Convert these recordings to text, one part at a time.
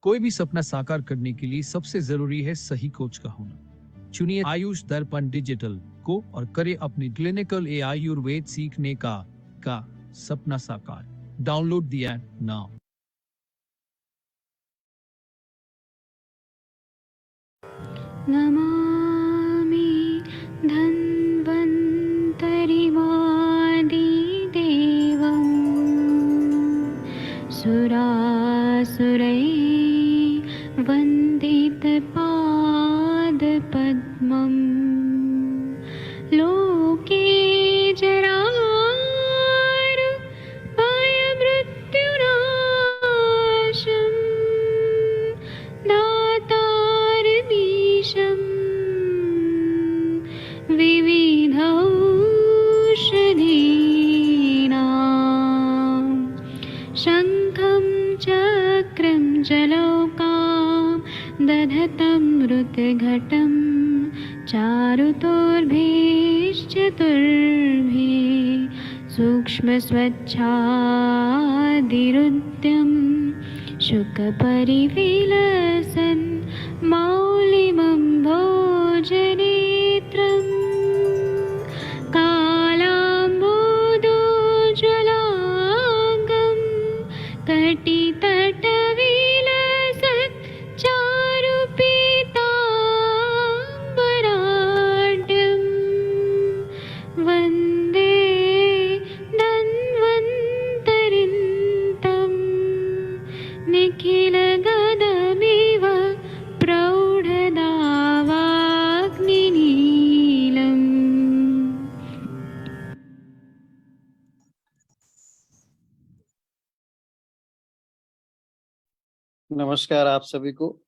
कोई भी सपना साकार करने के लिए सबसे जरूरी है सही कोच का होना। चुनिए आयुष दर्पण डिजिटल को और करे अपनी क्लिनिकल आयुर्वेद सीखने का सपना साकार। Download the app now. Namami धन्वन्तरिमादिदेवं सुरासुरैः वन्दितपादपद्मम् लोके जरारुभयमृत्युनाशं दातारमीशं विविधौषधीनां शङ्खं चक्रं जलौकां दधतं मृतघटं चारुतोर्भिश्चतुर्भिः सूक्ष्मस्वच्छादिरुद्यं शुकपरिविलसन् मौलिमं भोजनेत्रम् कालाम्बोदोज्ज्वलाङ्गं कटितटविलसत् चारुपीताम्बराढ्यं वन्दे धन्वन्तरिन्तं निखिलगदमिव प्रौढदावाग्निनीलम्। नमस्कार आप सभी को।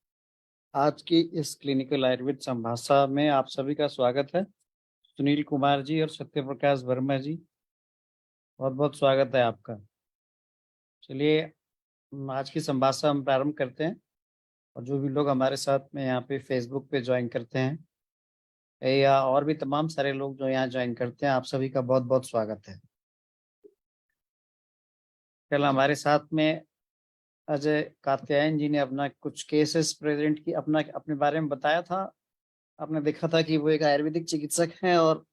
आज की इस क्लिनिकल आयुर्वेद संभाषा में आप सभी का स्वागत है। सुनील कुमार जी और सत्य प्रकाश वर्मा जी, बहुत बहुत स्वागत है आपका। चलिए आज की संभाषा हम प्रारंभ करते हैं। और जो भी लोग हमारे साथ में यहाँ पे फेसबुक पे ज्वाइन करते हैं या और भी तमाम सारे लोग जो यहाँ ज्वाइन करते हैं, आप सभी का बहुत बहुत स्वागत है। कल हमारे साथ में अजय कात्यायन जी ने अपना कुछ केसेस प्रेजेंट की, अपने बारे में बताया था। आपने देखा था कि वो एक आयुर्वेदिक चिकित्सक हैं और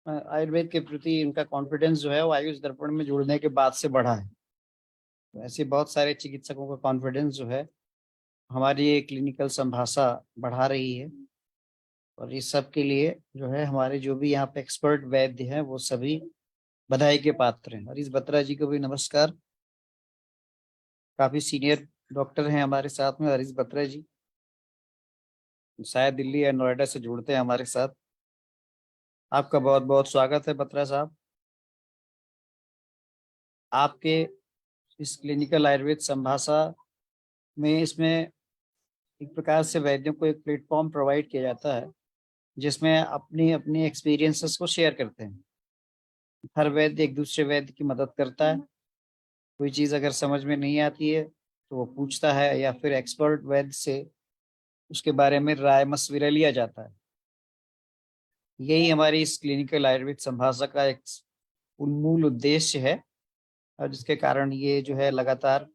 आयुर्वेद के प्रति उनका कॉन्फिडेंस जो है वो आयुष दर्पण में जुड़ने के बाद से बढ़ा है। तो ऐसे बहुत सारे चिकित्सकों का कॉन्फिडेंस जो है हमारी ये क्लिनिकल संभाषा बढ़ा रही है। और इस सब के लिए जो है हमारे जो भी यहाँ पे एक्सपर्ट वैद्य हैं वो सभी बधाई के पात्र हैं। हरीश बत्रा जी को भी नमस्कार। काफी सीनियर डॉक्टर हैं हमारे साथ में हरीश बत्रा जी, शायद दिल्ली या नोएडा से जुड़ते हैं हमारे साथ। आपका बहुत बहुत स्वागत है बत्रा साहब। आपके इस क्लिनिकल आयुर्वेद संभाषा में इसमें एक प्रकार से वैद्यों को एक प्लेटफॉर्म प्रोवाइड किया जाता है जिसमें अपनी अपनी एक्सपीरियंसेस को शेयर करते हैं। हर वैद्य एक दूसरे वैद्य की मदद करता है। कोई चीज़ अगर समझ में नहीं आती है तो वो पूछता है या फिर एक्सपर्ट वैद्य से उसके बारे में राय मशविरा लिया जाता है। यही हमारी इस क्लिनिकल आयुर्वेद संभाषा का एक मूल उद्देश्य है और जिसके कारण ये जो है लगातार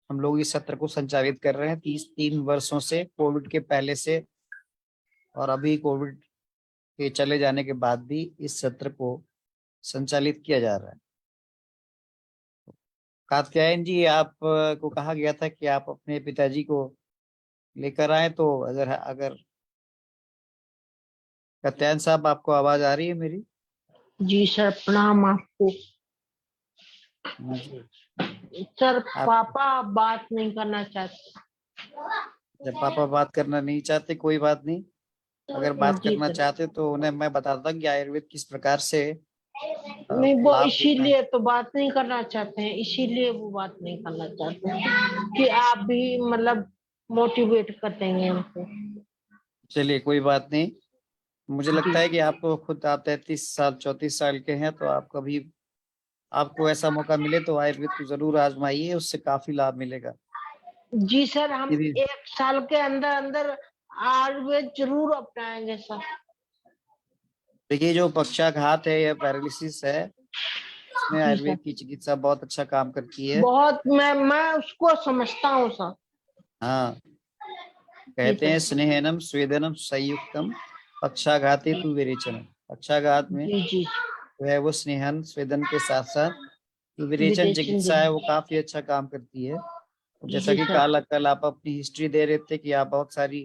हम लोग इस सत्र को संचालित कर रहे हैं 3 वर्षों से, कोविड के पहले से और अभी कोविड के चले जाने के बाद भी इस सत्र को संचालित किया जा रहा है। कात्यायन जी, आप को कहा गया था कि आप अपने पिताजी को लेकर आए, तो अगर कात्यायन साहब आपको आवाज आ रही है मेरी? जी सर, प्रणाम आपको। सर पापा बात नहीं करना चाहते। जब पापा बात करना नहीं चाहते कोई बात नहीं, अगर बात करना चाहते तो उन्हें मैं बताता कि आयुर्वेद किस प्रकार से नहीं, वो इसीलिए तो बात नहीं करना चाहते हैं, इसीलिए वो बात नहीं करना चाहते हैं कि आप भी मतलब मोटिवेट कर देंगे उनको। चलिए कोई बात नहीं। मुझे लगता है कि आपको खुद, आप 34 साल के हैं, तो आप कभी आपको ऐसा मौका मिले तो आयुर्वेद को जरूर आजमाइए, उससे काफी लाभ मिलेगा। जी सर, हम 1 साल के अंदर अंदर आयुर्वेद जरूर अपनाएंगे सर। देखिए जो पक्षाघात है या पैरालिसिस है, उसमें जी आयुर्वेद सर, की चिकित्सा बहुत अच्छा काम करती है। बहुत मैं उसको समझता हूँ सर। हाँ, जी कहते सर। हैं स्नेहनम स्वेदनम संयुक्तम पक्षाघाते तु विरेचनम। पक्षाघात में जी जी। जो है वो स्नेहन स्वेदन के साथ साथ जो विरेचन विदेशन जी। चिकित्सा है वो काफी अच्छा काम करती है। जैसा जी कि सर। कल आप अपनी हिस्ट्री दे रहे थे कि आप बहुत सारी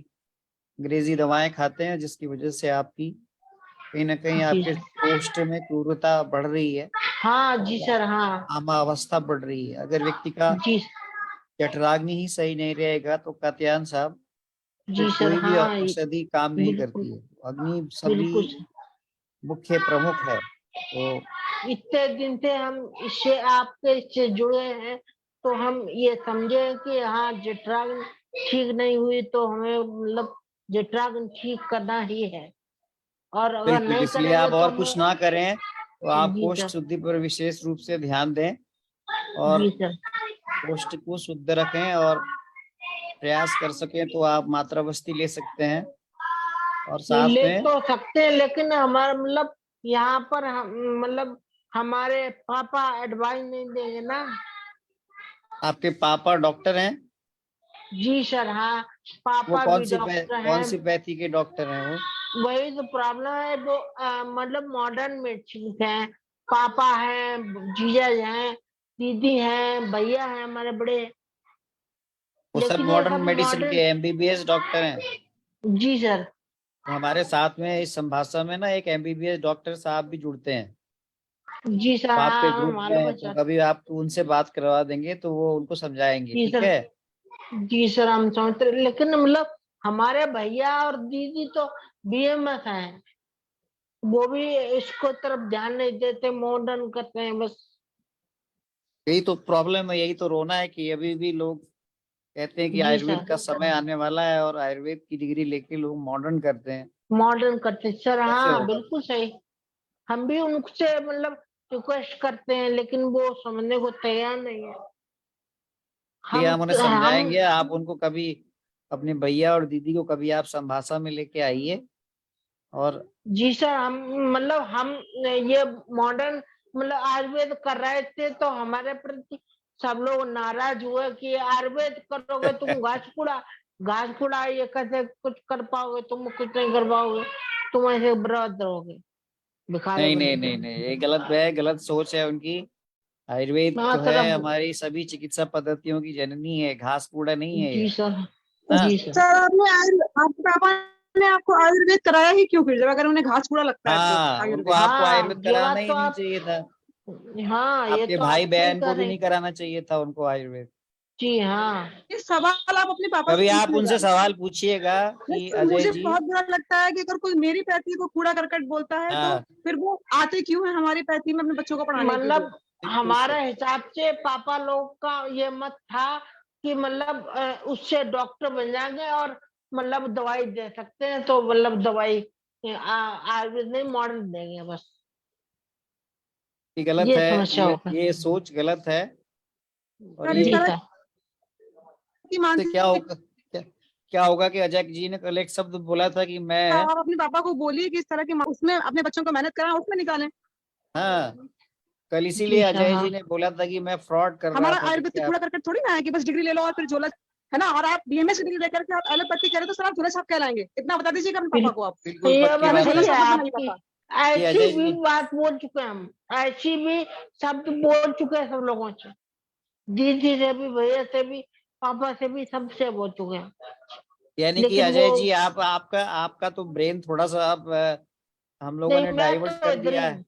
अंग्रेजी दवाएं खाते हैं जिसकी वजह से आपकी कहीं ना कहीं जी आपके सर। कोष्ठ में क्रूरता बढ़ रही है हाँ जी और सर। हाँ आमावस्था बढ़ रही है। अगर व्यक्ति का जी। जठराग्नि ही सही नहीं रहेगा तो कात्यायन साहब फिर जी सर। कोई भी हाँ औषधि काम नहीं बिल्कुल। करती है। अग्नि सभी बिल्कुल। मुख्य प्रमुख है। तो इतने दिन से हम इससे आपके इससे जुड़े हैं, तो हम ये समझे कि हाँ जठराग्नि ठीक नहीं हुई तो हमें मतलब जठराग्नि ठीक करना ही है, और अगर बिल्कुल, नहीं इसलिए करेंगे आप तो और हम। कुछ ना करें तो आप जी कोष्ठ सर। शुद्धि पर विशेष रूप से ध्यान दें और जी सर। कोष्ठ को शुद्ध रखें और प्रयास कर सकें तो आप मात्रा बस्ती ले सकते हैं और साथ ले में तो सकते हैं, लेकिन हमारा मतलब यहाँ पर हम मतलब हमारे पापा एडवाइस नहीं देंगे ना। आपके पापा डॉक्टर हैं। जी सर। हाँ, वो पापा भी डॉक्टर कौन हैं। सी पैथी के डॉक्टर हैं वो? वही तो प्रॉब्लम है, वो मतलब मॉडर्न मेडिसिन है। पापा हैं, जीजा हैं, दीदी हैं, भैया हैं हमारे बड़े। वो सब लेकिन ये मॉडर्न सब मेडिसिन के मॉडर्न। एमबीबीएस डॉक्टर हैं। जी सर। तो हमारे साथ में इस संभाषा में ना एक एमबीबीएस डॉक्टर साहब भी जुड़ते हैं। जी सर। वो आपके हाँ ग्रुप में मालूम है है तो सर। कभी आप उनसे बात करवा देंगे तो वो उनको समझाएंगे, जी ठीक सर। है? जी सर, हम समझते हैं, लेकिन मतलब हमारे भैया और दीदी तो बीएमएस हैं। वो भी इसको तरफ ध्यान नहीं देते, मॉडर्न करते हैं बस। यही तो प्रॉब्लम है, यही तो रोना है कि अभी भी लोग कहते हैं कि जी आयुर्वेद सर। का समय आने वाला है और आयुर्वेद की डिग्री लेके लोग मॉडर्न करते हैं। मॉडर्न करते हैं। सर कैसे हाँ होगा? बिल्कुल सही। हम भी उनसे मतलब रिक्वेस्ट करते हैं, लेकिन वो समझने को तैयार नहीं है। ये हम हम उन्हें हम समझाएंगे। आप उनको कभी अपने भैया और दीदी को कभी आप संभाषा में लेके आइए और जी सर, हम मतलब हम ये मॉडर्न मतलब आयुर्वेद कर रहे थे, तो हमारे प्रति सब लोग नाराज हुए कि आयुर्वेद करोगे तुम घास कूड़ा ये कैसे कुछ कर पाओगे, तुम कुछ नहीं कर पाओगे, तुम ऐसे बर्बाद रहोगे, भिखारी नहीं बन नहीं के। नहीं नहीं, ये गलत है, गलत सोच है उनकी। आयुर्वेद हाँ जो सर है अब। हमारी सभी चिकित्सा पद्धतियों की जननी है, घास कूड़ा नहीं है जी ये। सर। हाँ जी सर। सर आपने आपके पापा ने आपको आयुर्वेद कराया ही क्यों फिर, जब अगर उन्हें घास पूरा लगता है तो हाँ, उनको आयुर्वेद। आपको हाँ आयुर्वेद ये कराना बात ही तो नहीं आप। चाहिए था। हाँ ये आपके तो भाई आप सही बहन कह को भी रहे नहीं हैं। कराना चाहिए था उनको आयुर्वेद। जी हाँ। ये सवाल आप अपने पापा से कभी पूछ आप उनसे लीजिए। सवाल पूछिएगा नहीं कि सर, अजय मुझे जी। बहुत बुरा लगता है कि अगर कोई मेरी पैथी को कूड़ा करकट बोलता है तो हाँ, फिर वो आते क्यों है हमारी पैथी में अपने बच्चों को पढ़ाने के लिए। मतलब बिल्कुल हमारे सही। हिसाब से पापा लोग का ये मत था कि मतलब उससे डॉक्टर बन जाएंगे और मतलब दवाई दे सकते हैं, तो मतलब दवाई आयुर्वेद नहीं मॉडर्न देंगे बस। ये गलत ये है। समस्या होगा। ये सोच गलत है। और सर इस ये जी तरह सर। की से क्या मानसिक। होगा? क्या होगा कि अजय जी ने कल एक शब्द बोला था कि मैं। आप अपने पापा को बोलिए कि इस तरह की उसमें अपने बच्चों को मेहनत कराएं, उसमें निकालें। हाँ, कल इसीलिए जी सर। अजय हाँ जी ने बोला था कि मैं फ्रॉड कर रहा हमारा था, आयुर्वेद से जबकि आप। कूड़ा करकट थोड़ी ना है कि बस डिग्री ले लो और फिर झोला, है ना। और आप बीएमएस की डिग्री लेकर के आप एलोपैथी करें तो सर आप झोला छाप कहलाएंगे, इतना बता दीजिएगा अपने पापा को आप। बिल्कुल ये पक्की बात हमें बात झोला है सही है छाप मतलब नहीं आपकी। पता। कि ऐसी अजय भी जी। बात बोल चुके हैं हम, ऐसी भी शब्द बोल चुके हैं सब लोगों से, दीदी से भी, भैया से भी, पापा से भी, सबसे बोल चुके हैं। यानी कि लेकिन वो अजय जी आप आपका आपका तो ब्रेन थोड़ा सा अब हम लोगों नहीं, ने मैं डाइवर्ट तो इधर ही हूँ।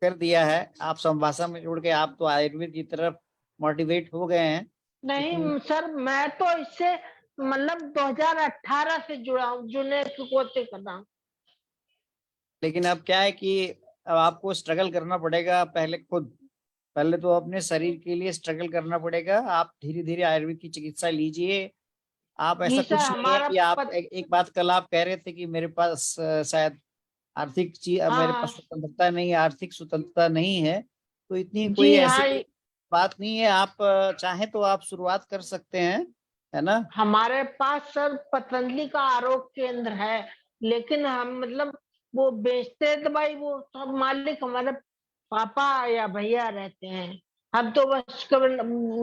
कर दिया है। आप संभाषा में जुड़ के आप तो आयुर्वेद की तरफ मोटिवेट हो गए हैं। लेकिन नहीं सर, मैं तो इससे मतलब 2018 से जुड़ा हूँ, जुड़ने की कोशिश कर रहा हूँ। लेकिन अब क्या है कि अब आपको स्ट्रगल करना पड़ेगा पहले खुद। पहले तो अपने शरीर के लिए स्ट्रगल करना पड़ेगा। आप धीरे धीरे आयुर्वेद की चिकित्सा लीजिए। आप जी ऐसा सर। कुछ नहीं है हमारा कि आप एक बात कल आप कह रहे थे कि मेरे पास शायद आर्थिक चीज, मेरे हाँ पास स्वतंत्रता नहीं है, आर्थिक स्वतंत्रता नहीं है। तो इतनी कोई जी ऐसी हाँ। बात नहीं है। आप चाहें तो आप शुरुआत कर सकते हैं, है ना? हमारे पास सर पतंजलि का आरोग्य केंद्र है, लेकिन हम मतलब वो बेचते हैं दवाई, वो सब मालिक हमारे पापा या भैया रहते हैं। हम तो बस केवल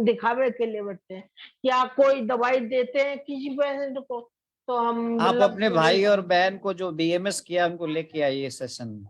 दिखावे के लिए बैठते हैं, या कोई दवाई देते हैं किसी पेशेंट को तो हम आप मतलब अपने भाई और बहन को जो बीएमएस किया उनको लेके आइए सेशन में।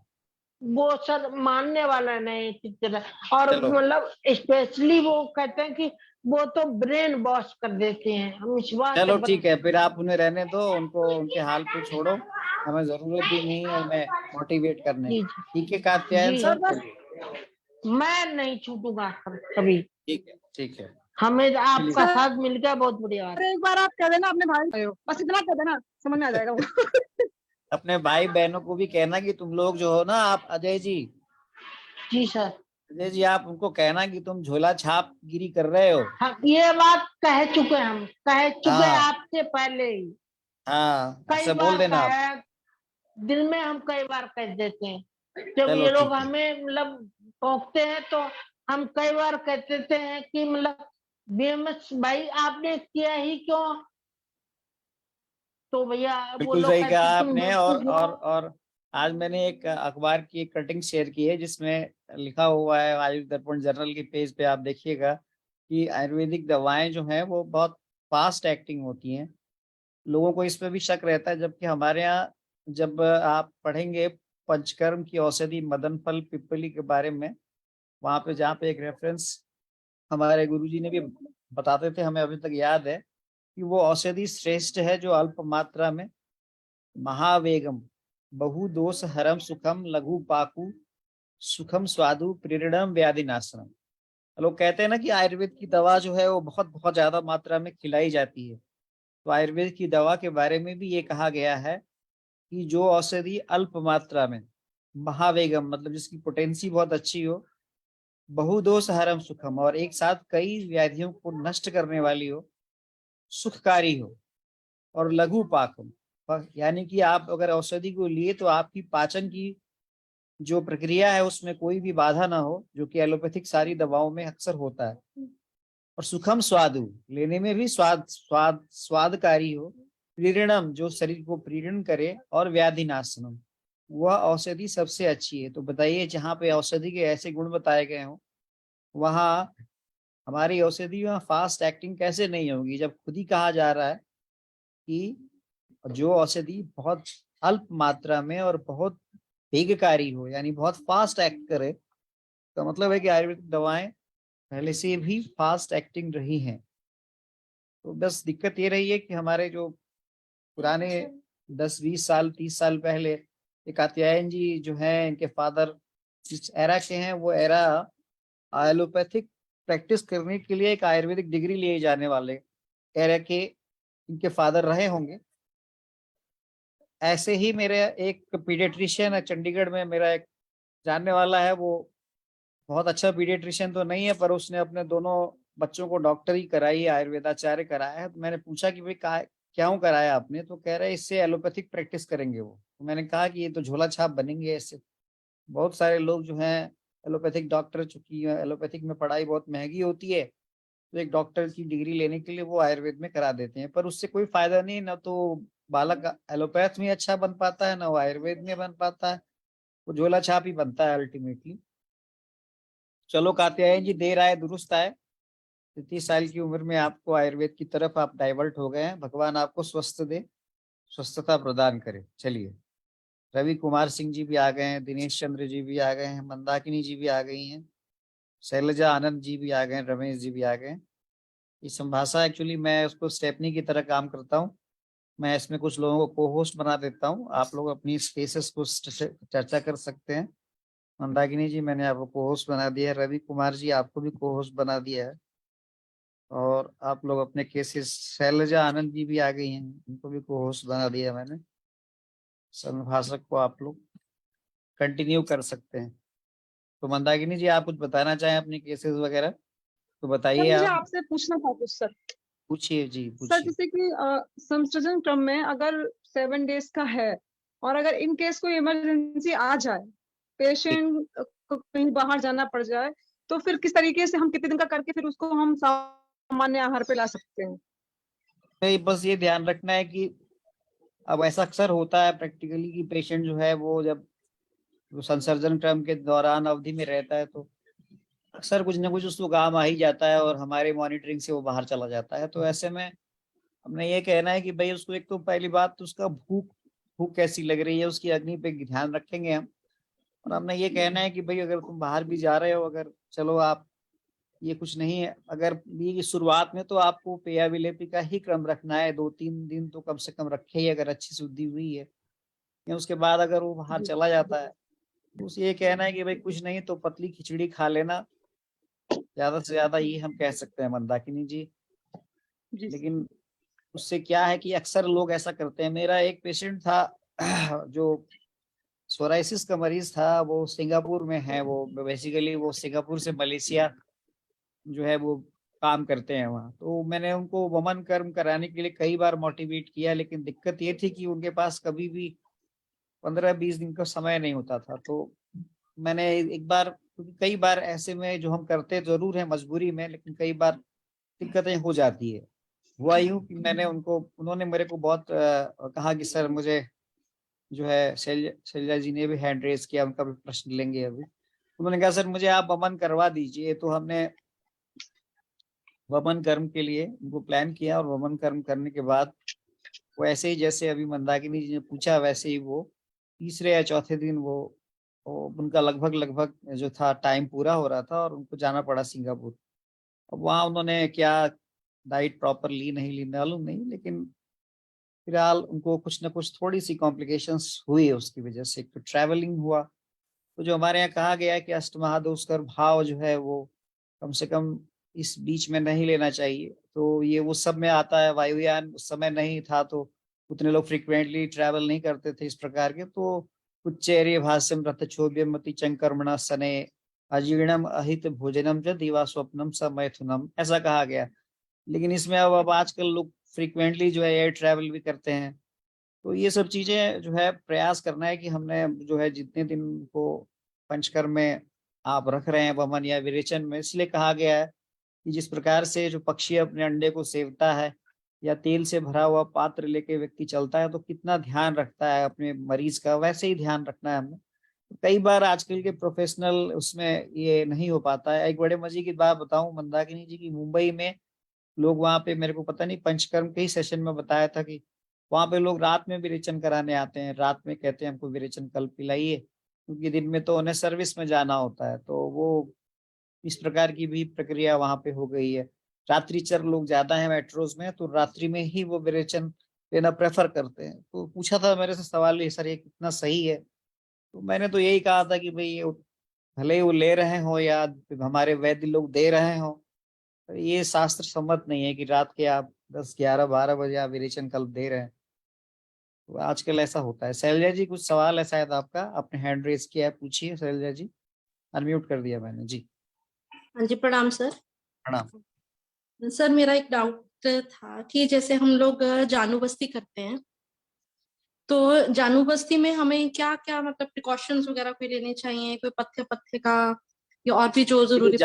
वो सर मानने वाला नहीं टीचर, और चलो। मतलब स्पेशली वो कहते हैं कि वो तो ब्रेन वॉश कर देते हैं, हम इस बात चलो से ठीक है, फिर आप उन्हें रहने दो, उनको उनके हाल पे छोड़ो, हमें जरूरत भी नहीं है उन्हें मोटिवेट करने जी की। ठीक है कात्यायन जी। सर, बस चलिए मैं नहीं छूटूंगा सर कभी। ठीक है, ठीक है। हमें आपका सर साथ मिलकर बहुत बढ़िया बात। एक बार आप कह देना अपने भाई को, बस इतना कह देना, समझ में आ जाएगा वो। अपने भाई बहनों को भी कहना कि तुम लोग जो हो ना, आप अजय जी, जी सर, अजय जी आप उनको कहना कि तुम झोला छाप गिरी कर रहे हो। हम ये बात कह चुके हैं, हम कह चुके हैं हाँ आपसे पहले ही, हाँ, कई ऐसे बोल बार देना आप। कहा, दिल में हम कई बार कह देते हैं। जब चलो ये लोग ठीक है। हमें मतलब टोकते हैं तो हम कई बार कह देते हैं कि मतलब बीएमएस भाई आपने किया ही क्यों, तो भैया वो बिल्कुल लोग सही कहा कहते तुम आपने। बेवकूफ हो। और आज मैंने एक अखबार की एक कटिंग शेयर की है जिसमें लिखा हुआ है, आयुष दर्पण जर्नल के पेज पे आप देखिएगा कि आयुर्वेदिक दवाएं जो हैं वो बहुत फास्ट एक्टिंग होती हैं। लोगों को इस पे भी शक रहता है, जबकि हमारे यहाँ जब आप पढ़ेंगे पंचकर्म की औषधि मदन फल पिप्पली के बारे में, वहां पे जहाँ पे एक रेफरेंस हमारे गुरुजी ने भी बताते थे, हमें अभी तक याद है कि वो औषधि श्रेष्ठ है जो अल्प मात्रा में महावेगम बहु दोष हरम सुखम लघु पाकु सुखम स्वादु प्रेरणम व्याधि नाशनम। लोग कहते हैं ना कि आयुर्वेद की दवा जो है वो बहुत बहुत ज्यादा मात्रा में खिलाई जाती है, तो आयुर्वेद की दवा के बारे में भी ये कहा गया है कि जो औषधि अल्प मात्रा में महावेगम मतलब जिसकी पोटेंसी बहुत अच्छी हो, बहुदोष हरम सुखम और एक साथ कई व्याधियों को नष्ट करने वाली हो, सुखकारी हो, और लघु पाकम यानी कि आप अगर औषधि को लिए तो आपकी पाचन की जो प्रक्रिया है उसमें कोई भी बाधा ना हो, जो कि एलोपैथिक सारी दवाओं में अक्सर होता है। और सुखम स्वादु लेने में भी स्वादकारी हो, प्रीणम जो शरीर को प्रीण करे, और व्याधि नाशनम वह औषधि सबसे अच्छी है। तो बताइए, जहाँ पे औषधि के ऐसे गुण बताए गए हों वहाँ हमारी औषधि में फास्ट एक्टिंग कैसे नहीं होगी, जब खुद ही कहा जा रहा है कि जो औषधि बहुत अल्प मात्रा में और बहुत वेगकारी हो यानी बहुत फास्ट एक्ट करे, तो मतलब है कि आयुर्वेदिक दवाएं पहले से भी फास्ट एक्टिंग रही हैं। तो बस दिक्कत ये रही है कि हमारे जो पुराने 10-20 साल 30 साल पहले एक कात्यायन जी जो हैं, इनके फादर जिस एरा के हैं वो एरा एलोपैथिक प्रैक्टिस करने के लिए एक आयुर्वेदिक डिग्री लिए जाने वाले एरा के इनके फादर रहे होंगे। ऐसे ही मेरे एक पीडियाट्रिशियन है चंडीगढ़ में, मेरा एक जानने वाला है, वो बहुत अच्छा पीडियाट्रिशियन तो नहीं है पर उसने अपने दोनों बच्चों को डॉक्टरी कराई है, आयुर्वेदाचार्य कराया है। तो मैंने पूछा कि भाई क्यों कराया आपने, तो कह रहे इससे एलोपैथिक प्रैक्टिस करेंगे वो। तो मैंने कहा कि ये तो झोला छाप बनेंगे इससे। बहुत सारे लोग जो हैं एलोपैथिक डॉक्टर, चूंकि एलोपैथिक में पढ़ाई बहुत महंगी होती है, तो एक डॉक्टर की डिग्री लेने के लिए वो आयुर्वेद में करा देते हैं, पर उससे कोई फायदा नहीं, ना तो बालक एलोपैथ में अच्छा बन पाता है ना वो आयुर्वेद में बन पाता है, वो झोला छाप ही बनता है अल्टीमेटली। चलो कात्यायन जी, देर आए दुरुस्त आए। 33 साल की उम्र में आपको आयुर्वेद की तरफ आप डाइवर्ट हो गए हैं, भगवान आपको स्वस्थ दे, स्वस्थता प्रदान करे। चलिए, रवि कुमार सिंह जी भी आ गए हैं, दिनेश चंद्र जी भी आ गए हैं, मंदाकिनी जी भी आ गई हैं, शैलजा आनंद जी भी आ गए हैं, रमेश जी भी आ गए हैं। ये संभाषा एक्चुअली मैं उसको स्टेपनी की तरह काम करता हूँ, मैं इसमें कुछ लोगों को को होस्ट बना देता हूँ, आप लोग अपनी स्पेसेस को चर्चा कर सकते हैं। मंदाकिनी जी मैंने आपको को होस्ट बना दिया है, रवि कुमार जी आपको भी को होस्ट बना दिया है, और आप लोग अपने केसेस, शैलजा आनंद जी भी आ गई हैं, उनको भी को होस्ट बना दिया मैंने। संभाषक को आप लोग कंटिन्यू कर सकते हैं। तो मंदाकिनी जी आप कुछ बताना चाहें अपने केसेस वगैरह तो सर बताइए मुझे आप। आपसे पूछना था कुछ सर। पूछिए जी, सर पूछिए। जैसे कि संसर्जन क्रम में अगर 7 डेज का है, और अगर इन केस कोई इमरजेंसी आ जाए, पेशेंट को कहीं बाहर जाना पड़ जाए, तो फिर किस तरीके से हम कितने दिन का करके फिर उसको हम सामान्य आहार पे ला सकते हैं? तो बस ये ध्यान रखना है कि अब ऐसा अक्सर होता है प्रैक्टिकली कि पेशेंट जो है वो जब वो संसर्जन क्रम के दौरान अवधि में रहता है तो अक्सर कुछ ना कुछ उसको काम आ ही जाता है और हमारे मॉनिटरिंग से वो बाहर चला जाता है। तो ऐसे में हमने ये कहना है कि भाई उसको एक तो पहली बात तो उसका भूख भूख कैसी लग रही है उसकी अग्नि पे ध्यान रखेंगे हम। और हमने ये कहना है कि भाई अगर तुम बाहर भी जा रहे हो, अगर चलो आप ये कुछ नहीं है, अगर ये शुरुआत में तो आपको पेया विलेपी का ही क्रम रखना है, 2-3 दिन तो कम से कम रखे ही अगर अच्छी शुद्धि हुई है। या उसके बाद अगर वो बाहर जी चला जाता है तो उसे ये कहना है कि भाई कुछ नहीं तो पतली खिचड़ी खा लेना, ज्यादा से ज्यादा ये हम कह सकते हैं मंदाकिनी जी। जी लेकिन उससे क्या है कि अक्सर लोग ऐसा करते हैं। मेरा एक पेशेंट था जो सोराइसिस का मरीज था, वो सिंगापुर में है। वो बेसिकली वो सिंगापुर से मलेशिया जो है वो काम करते हैं वहाँ। तो मैंने उनको वमन कर्म कराने के लिए कई बार मोटिवेट किया, लेकिन दिक्कत ये थी कि उनके पास कभी भी 15-20 दिन का समय नहीं होता था। तो मैंने एक बार, क्योंकि कई बार ऐसे में जो हम करते जरूर है मजबूरी में, लेकिन कई बार दिक्कतें हो जाती है। हुआ यूं कि मैंने उन्होंने मेरे को बहुत कहा कि सर मुझे जो है शैलजा जी ने भी हैंड रेज किया, उनका भी प्रश्न लेंगे अभी। उन्होंने कहा सर मुझे आप वमन करवा दीजिए। तो हमने वमन कर्म के लिए उनको प्लान किया और वमन कर्म करने के बाद वो ऐसे ही जैसे अभी मंदाकिनी जी ने पूछा वैसे ही वो तीसरे या चौथे दिन वो उनका लगभग जो था टाइम पूरा हो रहा था और उनको जाना पड़ा सिंगापुर। अब वहाँ उन्होंने क्या डाइट प्रॉपर ली नहीं ली मालूम नहीं, लेकिन फिलहाल उनको कुछ ना कुछ थोड़ी सी कॉम्प्लिकेशंस हुई है उसकी वजह से। तो ट्रैवलिंग हुआ, तो जो हमारे यहाँ कहा गया है कि अष्टमहादोषकर भाव जो है वो कम से कम इस बीच में नहीं लेना चाहिए। तो ये वो सब में आता है, वायुयान उस समय नहीं था तो उतने लोग फ्रिक्वेंटली ट्रैवल नहीं करते थे इस प्रकार के। तो उच्चैर्य भाष्यम रथक्षोभ्यमति चंकर्मण सने अजीर्णम अहित भोजनम च दिवा स्वप्नम स मैथुनम, ऐसा कहा गया। लेकिन इसमें अब आजकल लोग फ्रिक्वेंटली जो है एयर ट्रैवल भी करते हैं। तो ये सब चीजें जो है प्रयास करना है कि हमने जो है जितने दिन को पंचकर्म में आप रख रहे हैं वमन या विरेचन में, इसलिए कहा गया है कि जिस प्रकार से जो पक्षी अपने अंडे को सेवता है या तेल से भरा हुआ पात्र लेके व्यक्ति चलता है तो कितना ध्यान रखता है अपने मरीज का, वैसे ही ध्यान रखना है हमें। कई बार आजकल के प्रोफेशनल उसमें ये नहीं हो पाता है। एक बड़े मजे की बात बताऊं मंदाकिनी जी की, मुंबई में लोग वहां पे, मेरे को पता नहीं पंचकर्म के ही सेशन में बताया था कि वहां पे लोग रात में विरेचन कराने आते हैं। रात में कहते हैं हमको विरेचन कल पिलाइए, क्योंकि दिन में तो उन्हें सर्विस में जाना होता है। तो वो इस प्रकार की भी प्रक्रिया वहां पे हो गई है। रात्रिचर लोग ज्यादा हैं मेट्रोज में, तो रात्रि में ही वो विरेचन लेना प्रेफर करते हैं। तो पूछा था मेरे से सवाल, ये सर ये कितना सही है? तो मैंने तो यही कहा था कि भाई ये भले ही वो ले रहे हो या हमारे वैद्य लोग दे रहे हो, ये शास्त्र सम्मत नहीं है कि रात के आप 10, 11, 12 बजे आप विरेचन कल्प दे रहे हैं। तो आजकल ऐसा होता है। शैलजा जी कुछ सवाल है शायद आपका, आपने हैंड रेज किया है, पूछिए शैलजा जी। अनम्यूट कर दिया मैंने जी। हाँ जी, प्रणाम सर। प्रणाम। सर मेरा एक डाउट था कि जैसे हम लोग जानू बस्ती करते हैं, तो जानू बस्ती में हमें क्या क्या मतलब प्रिकॉशंस वगैरह कोई लेने चाहिए, कोई पथ्य पथ्य का या और भी जो देखिए जरूरी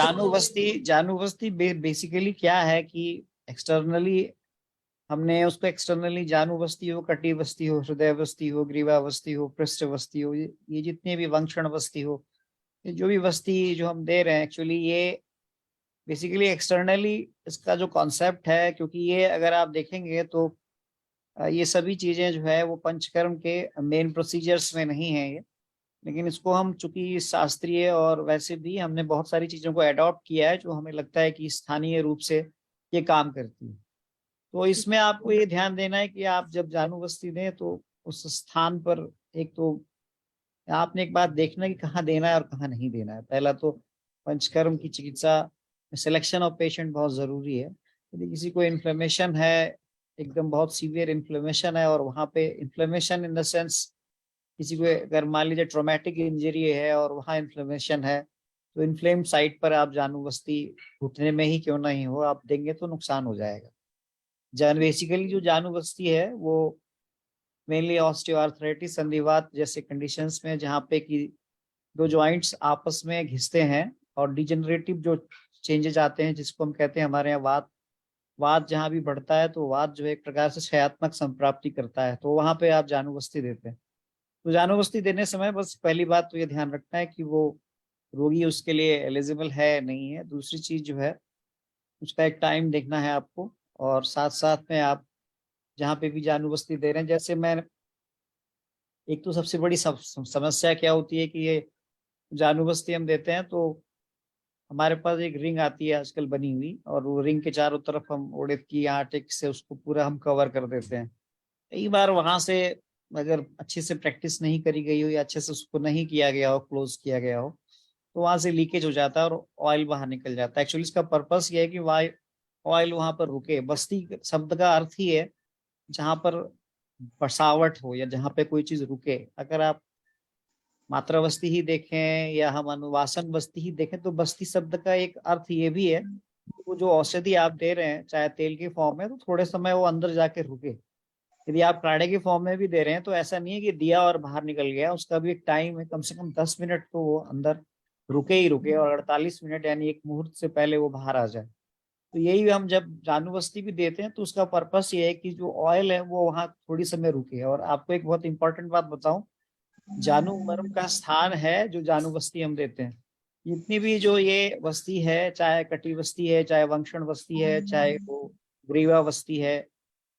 जानू बस्ती बेसिकली क्या है कि एक्सटर्नली हमने उसको एक्सटर्नली जानू बस्ती हो, कटी बस्ती हो, हृदय बस्ती हो, ग्रीवा बस्ती हो, पृष्ठ बस्ती हो, ये जितने भी वंक्षण बस्ती हो, ये जो भी बस्ती जो हम दे रहे हैं एक्चुअली ये बेसिकली एक्सटर्नली इसका जो कॉन्सेप्ट है। क्योंकि ये अगर आप देखेंगे तो ये सभी चीजें जो है वो पंचकर्म के मेन प्रोसीजर्स में नहीं है ये। लेकिन इसको हम चूंकि शास्त्रीय और वैसे भी हमने बहुत सारी चीजों को अडॉप्ट किया है जो हमें लगता है कि स्थानीय रूप से ये काम करती है। तो इसमें आपको ये ध्यान देना है कि आप जब जानू बस्ती दें तो उस स्थान पर एक तो आपने एक बात देखना है कि कहाँ देना है और कहाँ नहीं देना है। पहला तो पंचकर्म की चिकित्सा सिलेक्शन ऑफ पेशेंट बहुत जरूरी है। यदि किसी को इन्फ्लेमेशन है, एकदम बहुत सीवियर इन्फ्लेमेशन है, और वहाँ पे इन्फ्लेमेशन इन द सेंस किसी को अगर मान लीजिए ट्रोमेटिक इंजरी है और वहाँ इन्फ्लेमेशन है, तो इन्फ्लेम साइट पर आप जानू बस्ती घुटने में ही क्यों नहीं हो आप देंगे तो नुकसान हो जाएगा। बेसिकली जो जानू बस्ती है वो मेनली ऑस्टियोआर्थराइटिस, संधिवात जैसे कंडीशंस में जहाँ पे कि दो जॉइंट्स आपस में घिसते हैं और डिजेनरेटिव जो चेंजेस आते हैं जिसको हम कहते हैं हमारे यहाँ वात, वात जहाँ भी बढ़ता है तो वात जो है एक प्रकार से क्षयात्मक संप्राप्ति करता है, तो वहां पे आप जानू बस्ती देते हैं। तो जानूबस्ती देने समय बस पहली बात तो ये ध्यान रखना है कि वो रोगी उसके लिए एलिजिबल है नहीं है। दूसरी चीज जो है उसका एक टाइम देखना है आपको, और साथ साथ में आप जहाँ पे भी जानूबस्ती दे रहे हैं, जैसे मैं, एक तो सबसे बड़ी समस्या क्या होती है कि ये जानूबस्ती हम देते हैं तो हमारे पास एक रिंग आती है आजकल बनी हुई, और वो रिंग के चारों तरफ हम उड़द की आटे से उसको पूरा हम कवर कर देते हैं। कई बार वहां से अगर अच्छे से प्रैक्टिस नहीं करी गई हो या अच्छे से उसको नहीं किया गया हो, क्लोज किया गया हो, तो वहां से लीकेज हो जाता है और ऑयल बाहर निकल जाता है। एक्चुअली इसका पर्पस ये है कि ऑयल वहां पर रुके। बस्ती शब्द का अर्थ ही है जहां पर बसावट हो या जहाँ पे कोई चीज रुके। अगर आप मात्रा बस्ती ही देखें या हम अनुवासन बस्ती ही देखें तो बस्ती शब्द का एक अर्थ ये भी है, वो जो औषधि आप दे रहे हैं चाहे तेल के फॉर्म में, तो थोड़े समय वो अंदर जाके रुके। यदि आप काढ़े के फॉर्म में भी दे रहे हैं तो ऐसा नहीं है कि दिया और बाहर निकल गया, उसका भी एक टाइम है, कम से कम 10 मिनट तो वो अंदर रुके ही रुके, और 48 मिनट यानी एक मुहूर्त से पहले वो बाहर आ जाए। तो यही हम जब जानूबस्ती भी देते हैं तो उसका पर्पस ये है कि जो ऑयल है वो वहाँ थोड़ी समय रुके। और आपको एक बहुत इंपॉर्टेंट बात बताऊं, जानू मर्म का स्थान है जो जानूबस्ती हम देते हैं। जितनी भी जो ये बस्ती है, चाहे कटी बस्ती है, चाहे वंक्षण बस्ती है, चाहे वो ग्रीवा बस्ती है,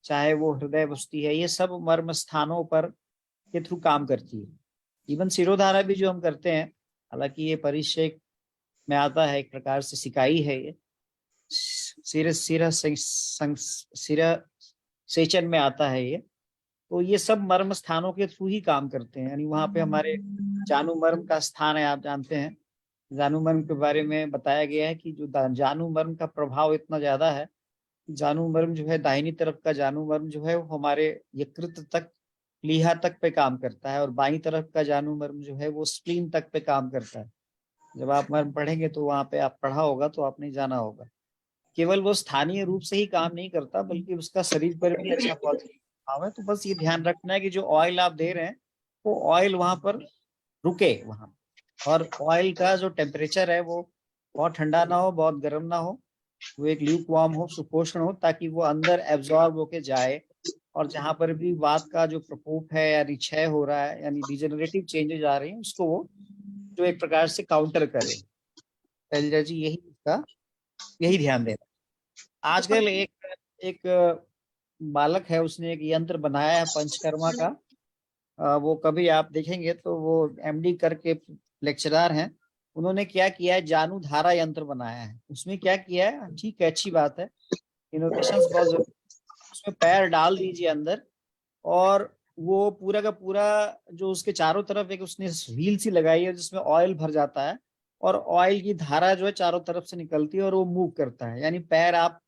चाहे वो हृदय बस्ती है, ये सब मर्म स्थानों पर के थ्रू काम करती है। इवन सिरोधारा भी जो हम करते हैं, हालांकि ये परिचय में आता है, एक प्रकार से सिकाई है ये, सिरा सेचन में आता है ये। तो ये सब मर्म स्थानों के थ्रू ही काम करते हैं, यानी वहां पे हमारे जानू मर्म का स्थान है। आप जानते हैं जानू मर्म के बारे में बताया गया है कि जो जानू मर्म का प्रभाव इतना ज्यादा है, जानू मर्म जो है दाहिनी तरफ का जानू मर्म जो है वो हमारे यकृत तक, लीहा तक पे काम करता है, और बाईं तरफ का जानू मर्म जो है वो स्प्लीन तक पे काम करता है। जब आप मर्म पढ़ेंगे तो वहां पे आप पढ़ा होगा तो आपने जाना होगा। केवल वो स्थानीय रूप से ही काम नहीं करता बल्कि उसका शरीर पर भी अच्छा प्रभाव है। तो बस ये ध्यान रखना है कि जो ऑयल आप दे रहे हैं वो ऑयल वहां पर रुके वहां, और ऑयल का जो टेम्परेचर है वो बहुत ठंडा ना हो, बहुत गर्म ना हो, वो एक ल्यूक वार्म हो, सुपोषण हो, ताकि वो अंदर एब्जॉर्ब होके जाए। और जहां पर भी वात का जो प्रकोप है या निक्षय हो रहा है यानी डिजेनरेटिव चेंजेस आ रही हैं, उसको वो जो एक प्रकार से काउंटर करे। शैलजा जी यही ध्यान देना। आजकल एक एक बालक है, उसने एक यंत्र बनाया है पंचकर्मा का। वो कभी आप देखेंगे तो वो एमडी करके लेक्चरर हैं, उन्होंने क्या किया है, जानू धारा यंत्र बनाया है। उसमें क्या किया है, ठीक है, अच्छी बात है, इनोवेशन बहुत जरूरी। उसमें पैर डाल दीजिए अंदर, और वो पूरा का पूरा जो उसके चारों तरफ एक उसने व्हील सी लगाई है जिसमें ऑयल भर जाता है, और ऑयल की धारा जो है चारों तरफ से निकलती है और वो मूव करता है। यानी पैर आप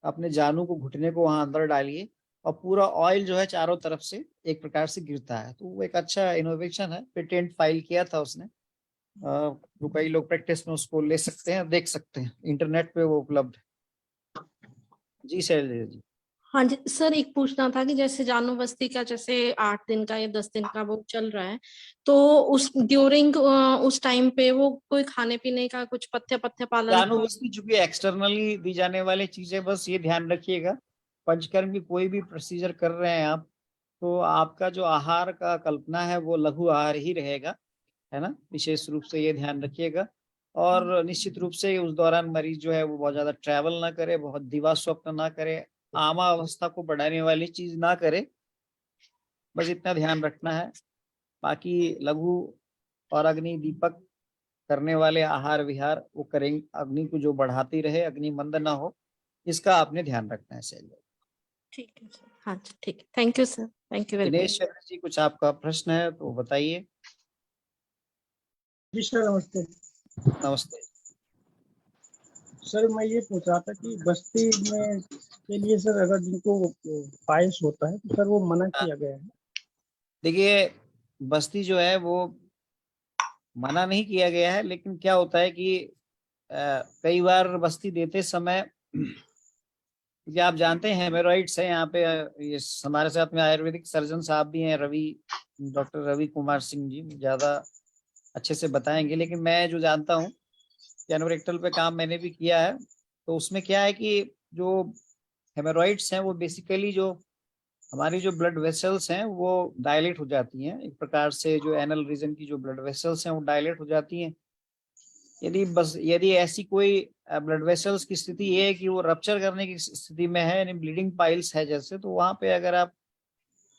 अपने जानू को, घुटने को वहां अंदर डालिए, और पूरा ऑयल जो है चारों तरफ से एक प्रकार से गिरता है। तो वो एक अच्छा इनोवेशन है, पेटेंट फाइल किया था उसने। तो कई लोग प्रैक्टिस में उसको ले सकते हैं, देख सकते हैं, इंटरनेट पे वो उपलब्ध है। जी शैलजा जी। हाँ जी सर, एक पूछना था कि जैसे जानू बस्ती का जैसे 8 दिन का या 10 दिन का वो चल रहा है, तो उस ड्यूरिंग उस टाइम पे वो कोई खाने पीने का कुछ पथ्य पालन? जानू बस्ती चूंकि एक्सटर्नली दी जाने वाली चीजें, बस ये ध्यान रखिएगा, पंचकर्म की कोई भी प्रोसीजर कर रहे हैं आप, तो आपका जो आहार का कल्पना है वो लघु आहार ही रहेगा, है ना, विशेष रूप से ये ध्यान रखिएगा। और निश्चित रूप से उस दौरान मरीज जो है वो बहुत ज्यादा ट्रैवल ना करे, बहुत दिवा स्वप्न ना करे, आमा अवस्था को बढ़ाने वाली चीज ना करे, बस इतना ध्यान रखना है। बाकी लघु और अग्नि दीपक करने वाले आहार विहार वो करेंगे, अग्नि को जो बढ़ाती रहे, अग्नि मंद ना हो, इसका आपने ध्यान रखना है शैलजा। ठीक है सर, हाँ जी ठीक है, thank you sir, thank you very Dinesh much. Chandra ji, कुछ आपका प्रश्न है तो बताइए। जी सर नमस्ते। नमस्ते सर मैं ये पूछ रहा था कि बस्ती में के लिए सर अगर जिनको पायस होता है तो सर वो मना किया गया है? देखिए, बस्ती जो है वो मना नहीं किया गया है, लेकिन क्या होता है कि कई बार बस्ती देते समय, क्योंकि आप जानते हैं हेमोरॉइड्स है यहाँ पे, ये हमारे साथ में आयुर्वेदिक सर्जन साहब भी हैं, डॉक्टर रवि कुमार सिंह जी ज्यादा अच्छे से बताएंगे, लेकिन मैं जो जानता हूँ, एनोरेक्टल पे काम मैंने भी किया है, तो उसमें क्या है कि जो हेमोरॉइड्स हैं वो बेसिकली जो हमारी जो ब्लड वेसल्स हैं वो डायलेट हो जाती हैं, एक प्रकार से जो एनल रीजन की जो ब्लड वेसल्स हैं वो डायलेट हो जाती हैं। यदि ऐसी कोई ब्लड वेसल्स की स्थिति ये है कि वो रप्चर करने की स्थिति में है, यानी ब्लीडिंग पाइल्स है जैसे, तो वहां पे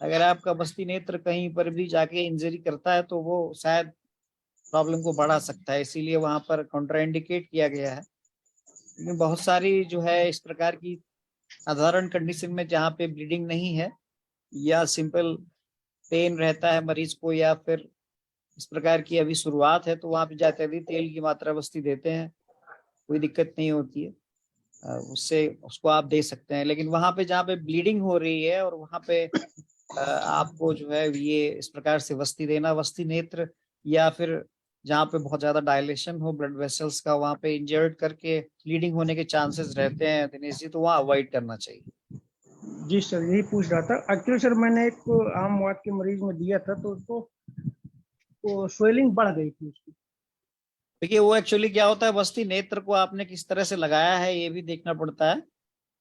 अगर आपका बस्ती नेत्र कहीं पर भी जाके इंजरी करता है तो वो शायद प्रॉब्लम को बढ़ा सकता है, इसीलिए वहां पर कॉन्ट्राइंडिकेट किया गया है। लेकिन बहुत सारी जो है इस प्रकार की साधारण कंडीशन में जहाँ पे ब्लीडिंग नहीं है या सिंपल पेन रहता है मरीज को, या फिर इस प्रकार की अभी शुरुआत है, तो वहां पे जाते भी तेल की मात्रा बस्ती देते हैं, कोई दिक्कत नहीं होती है, उससे उसको आप दे सकते हैं। लेकिन वहां पे जहाँ पे ब्लीडिंग हो रही है और वहां पे आपको जो है ये इस प्रकार से वस्ती देना, वस्ती नेत्र, या फिर जहाँ पे बहुत ज्यादा डायलेशन हो ब्लड वेसल्स का, वहां पे इंजर्ड करके ब्लीडिंग होने के चांसेस रहते हैं दिनेश जी, तो वहाँ अवॉइड करना चाहिए। जी सर, यही पूछ रहा था। एक्चुअली सर मैंने एक आम वात के मरीज में दिया था तो उसको तो स्वेलिंग बढ़ गई थी उसकी। देखिए वो एक्चुअली क्या होता है, वस्ती नेत्र को आपने किस तरह से लगाया है ये भी देखना पड़ता है।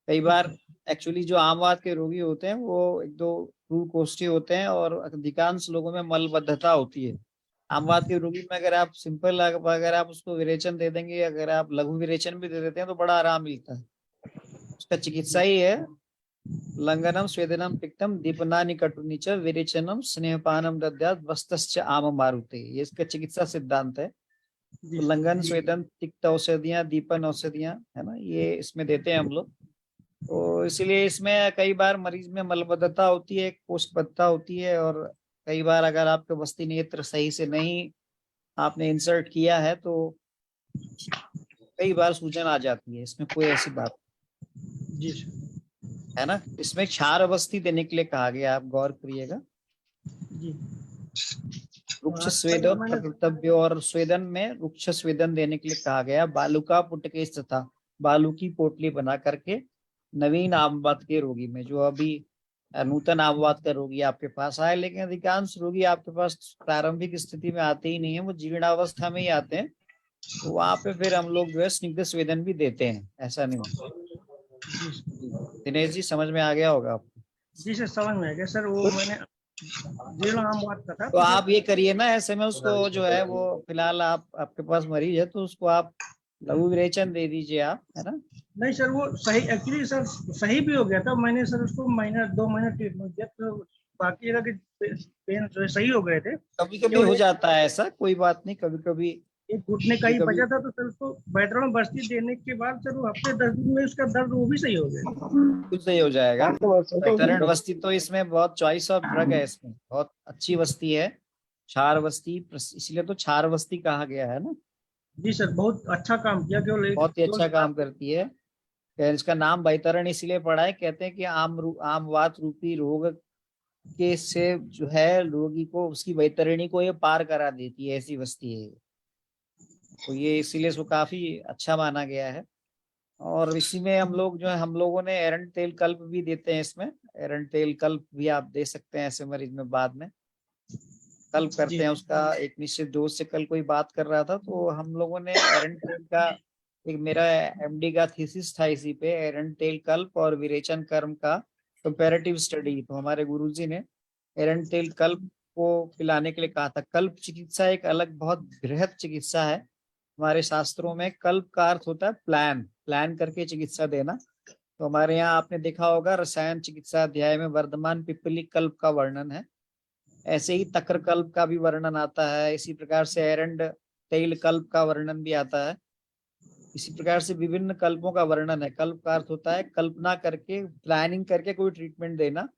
कई बार एक्चुअली जो आम वात के रोगी होते हैं वो एक दो क्रूर कोष्ठी होते हैं और अधिकांश लोगों में मलबद्धता होती है। आम वात के रोगी में अगर आप सिंपल अगर आप उसको विरेचन दे देंगे, अगर आप लघु विरेचन भी दे देते हैं तो बड़ा आराम मिलता है। उसका चिकित्सा ही है लंघनम स्वेदनम पिक्तम दीपनानि कटुनि च विरेचनम स्नेहपानम दद्यात् वस्तश्च आम मारुते, ये इसका चिकित्सा सिद्धांत है। तो लंघन स्वेदन तिक्त औषधियां दीपन औषधियां है ना, ये इसमें देते हैं हम लोग। तो इसीलिए इसमें कई बार मरीज में मलबद्धता होती है, कोष्ठबद्धता होती है, और कई बार अगर आपके वस्ती नेत्र सही से नहीं आपने इंसर्ट किया है तो कई बार सूजन आ जाती है, इसमें कोई ऐसी बात जी सर। है ना। इसमें क्षार बस्ती देने के लिए कहा गया, आप गौर करिएगा। जी वृक्ष सर, स्वेदन मैंने कर्तव्य, और स्वेदन में वृक्ष स्वेदन देने के लिए कहा गया। बालुका पुटकेश तथा बालू की पोटली बना करके नवीन आमवात के रोगी में, जो अभी नूतन आमवात का रोगी आपके पास आए, लेकिन अधिकांश रोगी आपके पास प्रारंभिक स्थिति में आते ही नहीं है, वो जीर्णावस्था में ही आते हैं, तो वहां पे फिर हम लोग जो है स्निग्ध स्वेदन भी देते हैं, ऐसा नहीं होता। दिनेश जी समझ में आ गया होगा आपको? जी सर समझ में आ गया सर। वो मैंने जीर्ण आम बात का था तो आप ये करिए ना, ऐसे में उसको जो है वो फिलहाल आपके पास मरीज है तो उसको आप लघु विरेचन दे दीजिए आप, है ना। नहीं सर, वो सही एक्चुअली सर सही भी हो गया था। मैंने सर उसको महीना 2 महीना ट्रीटमेंट किया तो बाकी जगह के पेन जो है सही हो गए थे। कभी कभी हो जाता है ऐसा, कोई बात नहीं, कभी कभी एक घुटने का ही बचा था तो सर उसको बैतरण बस्ती देने के बाद सर वो हफ्ते 10 दिन में उसका दर्द वो भी सही हो गया। कुछ सही हो जाएगा। बैतरण वस्ती तो इसमें बहुत चॉइस ऑफ ड्रग है, इसमें बहुत अच्छी वस्ती है, क्षार वस्ती, इसलिए तो क्षार वस्ती कहा गया है ना। जी सर, बहुत अच्छा काम किया। केवल बहुत ही अच्छा काम करती है। इसका नाम बैतरण इसलिए पड़ा है, कहते हैं कि आमवात रूपी रोग के से जो है रोगी को उसकी बैतरणी को ये पार करा देती है, ऐसी वस्ती है। तो ये इसीलिए इसको काफी अच्छा माना गया है। और इसी में हम लोग जो है हम लोगों ने एरंड तेल कल्प भी देते हैं इसमें। एरंड तेल कल्प भी आप दे सकते हैं ऐसे मरीज में, बाद में कल्प करते हैं उसका एक निश्चित डोज से। कल कोई बात कर रहा था तो हम लोगों ने एरंड तेल का एक मेरा एमडी का थीसिस था इसी पे, एरंड तेल कल्प और विरेचन कर्म का कंपैरेटिव स्टडी। तो हमारे गुरुजी ने एरंड तेल कल्प को पिलाने के लिए कहा था। कल्प चिकित्सा एक अलग बहुत बृहद चिकित्सा है हमारे शास्त्रों में। कल्प का अर्थ होता है प्लान करके चिकित्सा देना। तो हमारे यहाँ आपने देखा होगा रसायन चिकित्सा अध्याय में वर्धमान पिप्पली कल्प का वर्णन है, ऐसे ही तक्र कल्प का भी वर्णन आता है, इसी प्रकार से एरंड तेल कल्प का वर्णन भी आता है। इसी प्रकार से विभिन्न कल्पों का वर्णन है। कल्प का अर्थ होता है कल्पना करके, प्लानिंग करके कोई ट्रीटमेंट देना,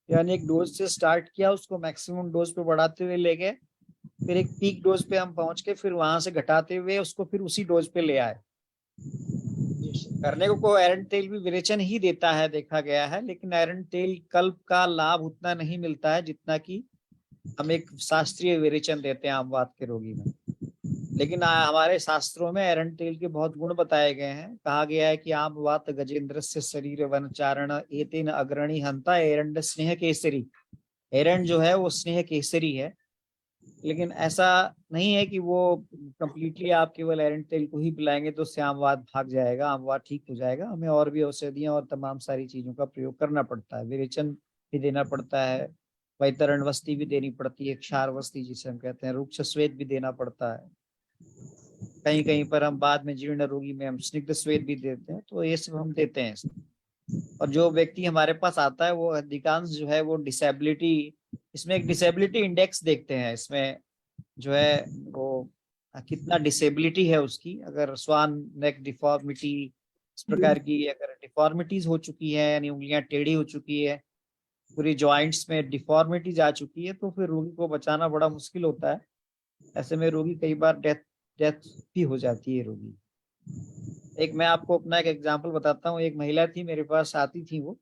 यानी एक डोज से स्टार्ट किया, उसको मैक्सिमम डोज पे बढ़ाते हुए ले गए, फिर एक पीक डोज पे हम पहुंच के फिर वहां से घटाते हुए उसको फिर उसी डोज पे ले आए। करने को एरंड तेल भी विरेचन ही देता है देखा गया है, लेकिन एरंड तेल कल्प का लाभ उतना नहीं मिलता है जितना कि हम एक शास्त्रीय विरेचन देते हैं आमवात के रोगी में। लेकिन हमारे शास्त्रों में एरंड तेल के बहुत गुण बताए गए हैं। कहा गया है कि आमवात गजेंद्र से शरीर वनचारण एतेन अग्रणी हंता एरंड स्नेह केसरी। एरंड जो है वो स्नेह केसरी है, लेकिन ऐसा नहीं है कि वो कंप्लीटली आप केवल एरंड तेल को ही पिलाएंगे तो उससे आमवात भाग जाएगा, आमवात ठीक हो जाएगा। हमें और भी औषधियां और तमाम सारी चीजों का प्रयोग करना पड़ता है। विरेचन भी देना पड़ता है, वैतरण वस्ती भी देनी पड़ती है, क्षार वस्ती जिसे हम कहते हैं, रुक्ष स्वेद भी देना पड़ता है। कहीं कहीं पर हम बाद में जीर्ण रोगी में हम स्निग्ध स्वेद भी देते हैं, तो ये सब हम देते हैं इसमें। और जो व्यक्ति हमारे पास आता है वो अधिकांश जो है वो डिसेबिलिटी, इसमें एक डिसेबिलिटी इंडेक्स देखते हैं, इसमें जो है वो कितना डिसेबिलिटी है उसकी। अगर स्वान नेक डिफॉर्मिटी इस प्रकार की अगर डिफॉर्मिटीज हो चुकी है, यानी उंगलियां टेढ़ी हो चुकी है, पूरी जॉइंट्स में डिफॉर्मिटीज आ चुकी है, तो फिर रोगी को बचाना बड़ा मुश्किल होता है। ऐसे में रोगी कई बार डेथ भी हो जाती है रोगी। एक मैं आपको अपना एक एग्जांपल बताता हूँ। एक महिला थी मेरे पास आती थी वो,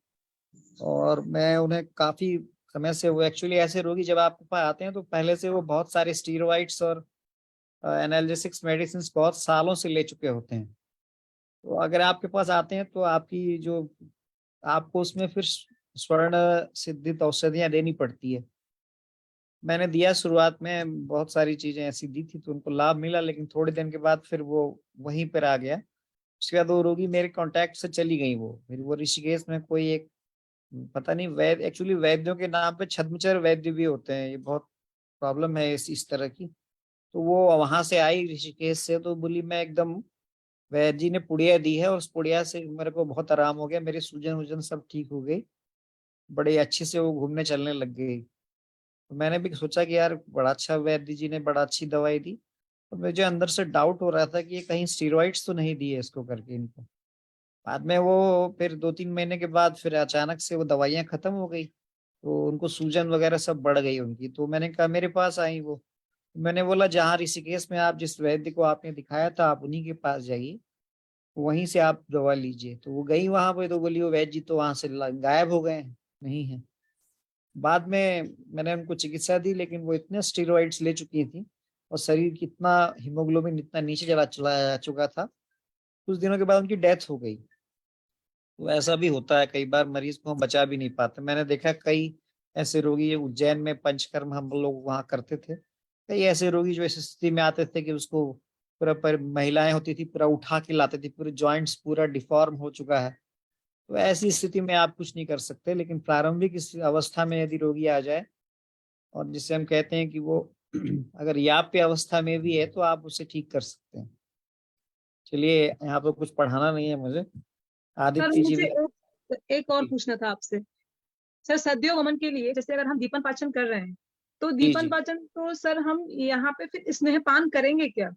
और मैं उन्हें काफी समय से, वो एक्चुअली ऐसे रोगी जब आपके पास आते हैं तो पहले से वो बहुत सारे स्टीरॉइड्स और एनाल्जेसिक्स मेडिसिन बहुत सालों से ले चुके होते हैं। तो अगर आपके पास आते हैं तो आपकी जो आपको उसमें फिर स्वर्ण सिद्धित औषधियां देनी पड़ती है। मैंने दिया शुरुआत में, बहुत सारी चीजें ऐसी दी थी तो उनको लाभ मिला, लेकिन थोड़े दिन के बाद फिर वो वहीं पर आ गया। उसके बाद वो रोगी मेरे कांटेक्ट से चली गई। वो फिर वो ऋषिकेश में कोई एक, पता नहीं वैद्य, एक्चुअली वैद्यों के नाम पे छद्मचर वैद्य भी होते हैं, ये बहुत प्रॉब्लम है इस तरह की। तो वो वहां से आई ऋषिकेश से, तो बोली मैं एकदम, वैद्य जी ने पुड़िया दी है और उस पुड़िया से मेरे को बहुत आराम हो गया, मेरी सूजन वूजन सब ठीक हो गई, बड़े अच्छे से वो घूमने चलने लग गई। तो मैंने भी सोचा कि यार बड़ा अच्छा, वैद्य जी ने बड़ा अच्छी दवाई दी। तो मुझे अंदर से डाउट हो रहा था कि ये कहीं स्टीरॉइड्स तो नहीं दिए इसको करके इनको। बाद में वो फिर 2-3 महीने के बाद फिर अचानक से वो दवाइयाँ खत्म हो गई, तो उनको सूजन वगैरह सब बढ़ गई उनकी। तो मैंने कहा, मेरे पास आई वो, मैंने बोला जहाँ ऋषिकेश में आप जिस वैद्य को आपने दिखाया था आप उन्हीं के पास जाइए, वहीं से आप दवा लीजिए। तो वो गई वहां पे, तो बोली वो वैद्य जी तो वहां से गायब हो गए हैं, नहीं है। बाद में मैंने उनको चिकित्सा दी, लेकिन वो इतने स्टेरॉइड्स ले चुकी थी और शरीर की इतना हीमोग्लोबिन इतना नीचे चला चला चुका था, कुछ दिनों के बाद उनकी डेथ हो गई। तो ऐसा भी होता है, कई बार मरीज को हम बचा भी नहीं पाते। मैंने देखा कई ऐसे रोगी, उज्जैन में पंचकर्म हम लोग वहाँ करते थे, कई ऐसे रोगी जो इस स्थिति में आते थे कि उसको पूरा पर महिलाएं होती थी पूरा उठा के लाते थे, पूरे जॉइंट्स पूरा डिफॉर्म हो चुका है। तो ऐसी स्थिति में आप कुछ नहीं कर सकते, लेकिन प्रारंभिक इस अवस्था में यदि रोगी आ जाए, और जिसे हम कहते हैं कि वो अगर याप्य अवस्था में भी है, तो आप उसे ठीक कर सकते हैं। चलिए, यहाँ पर कुछ पढ़ाना नहीं है मुझे। सर आदित्य जी मुझे भी एक और पूछना था आपसे। सर सद्यो वमन के लिए जैसे अगर हम दीपन पाचन कर रहे हैं, तो जी दीपन जी। पाचन तो सर हम यहाँ पे फिर स्नेहपान करेंगे क्या,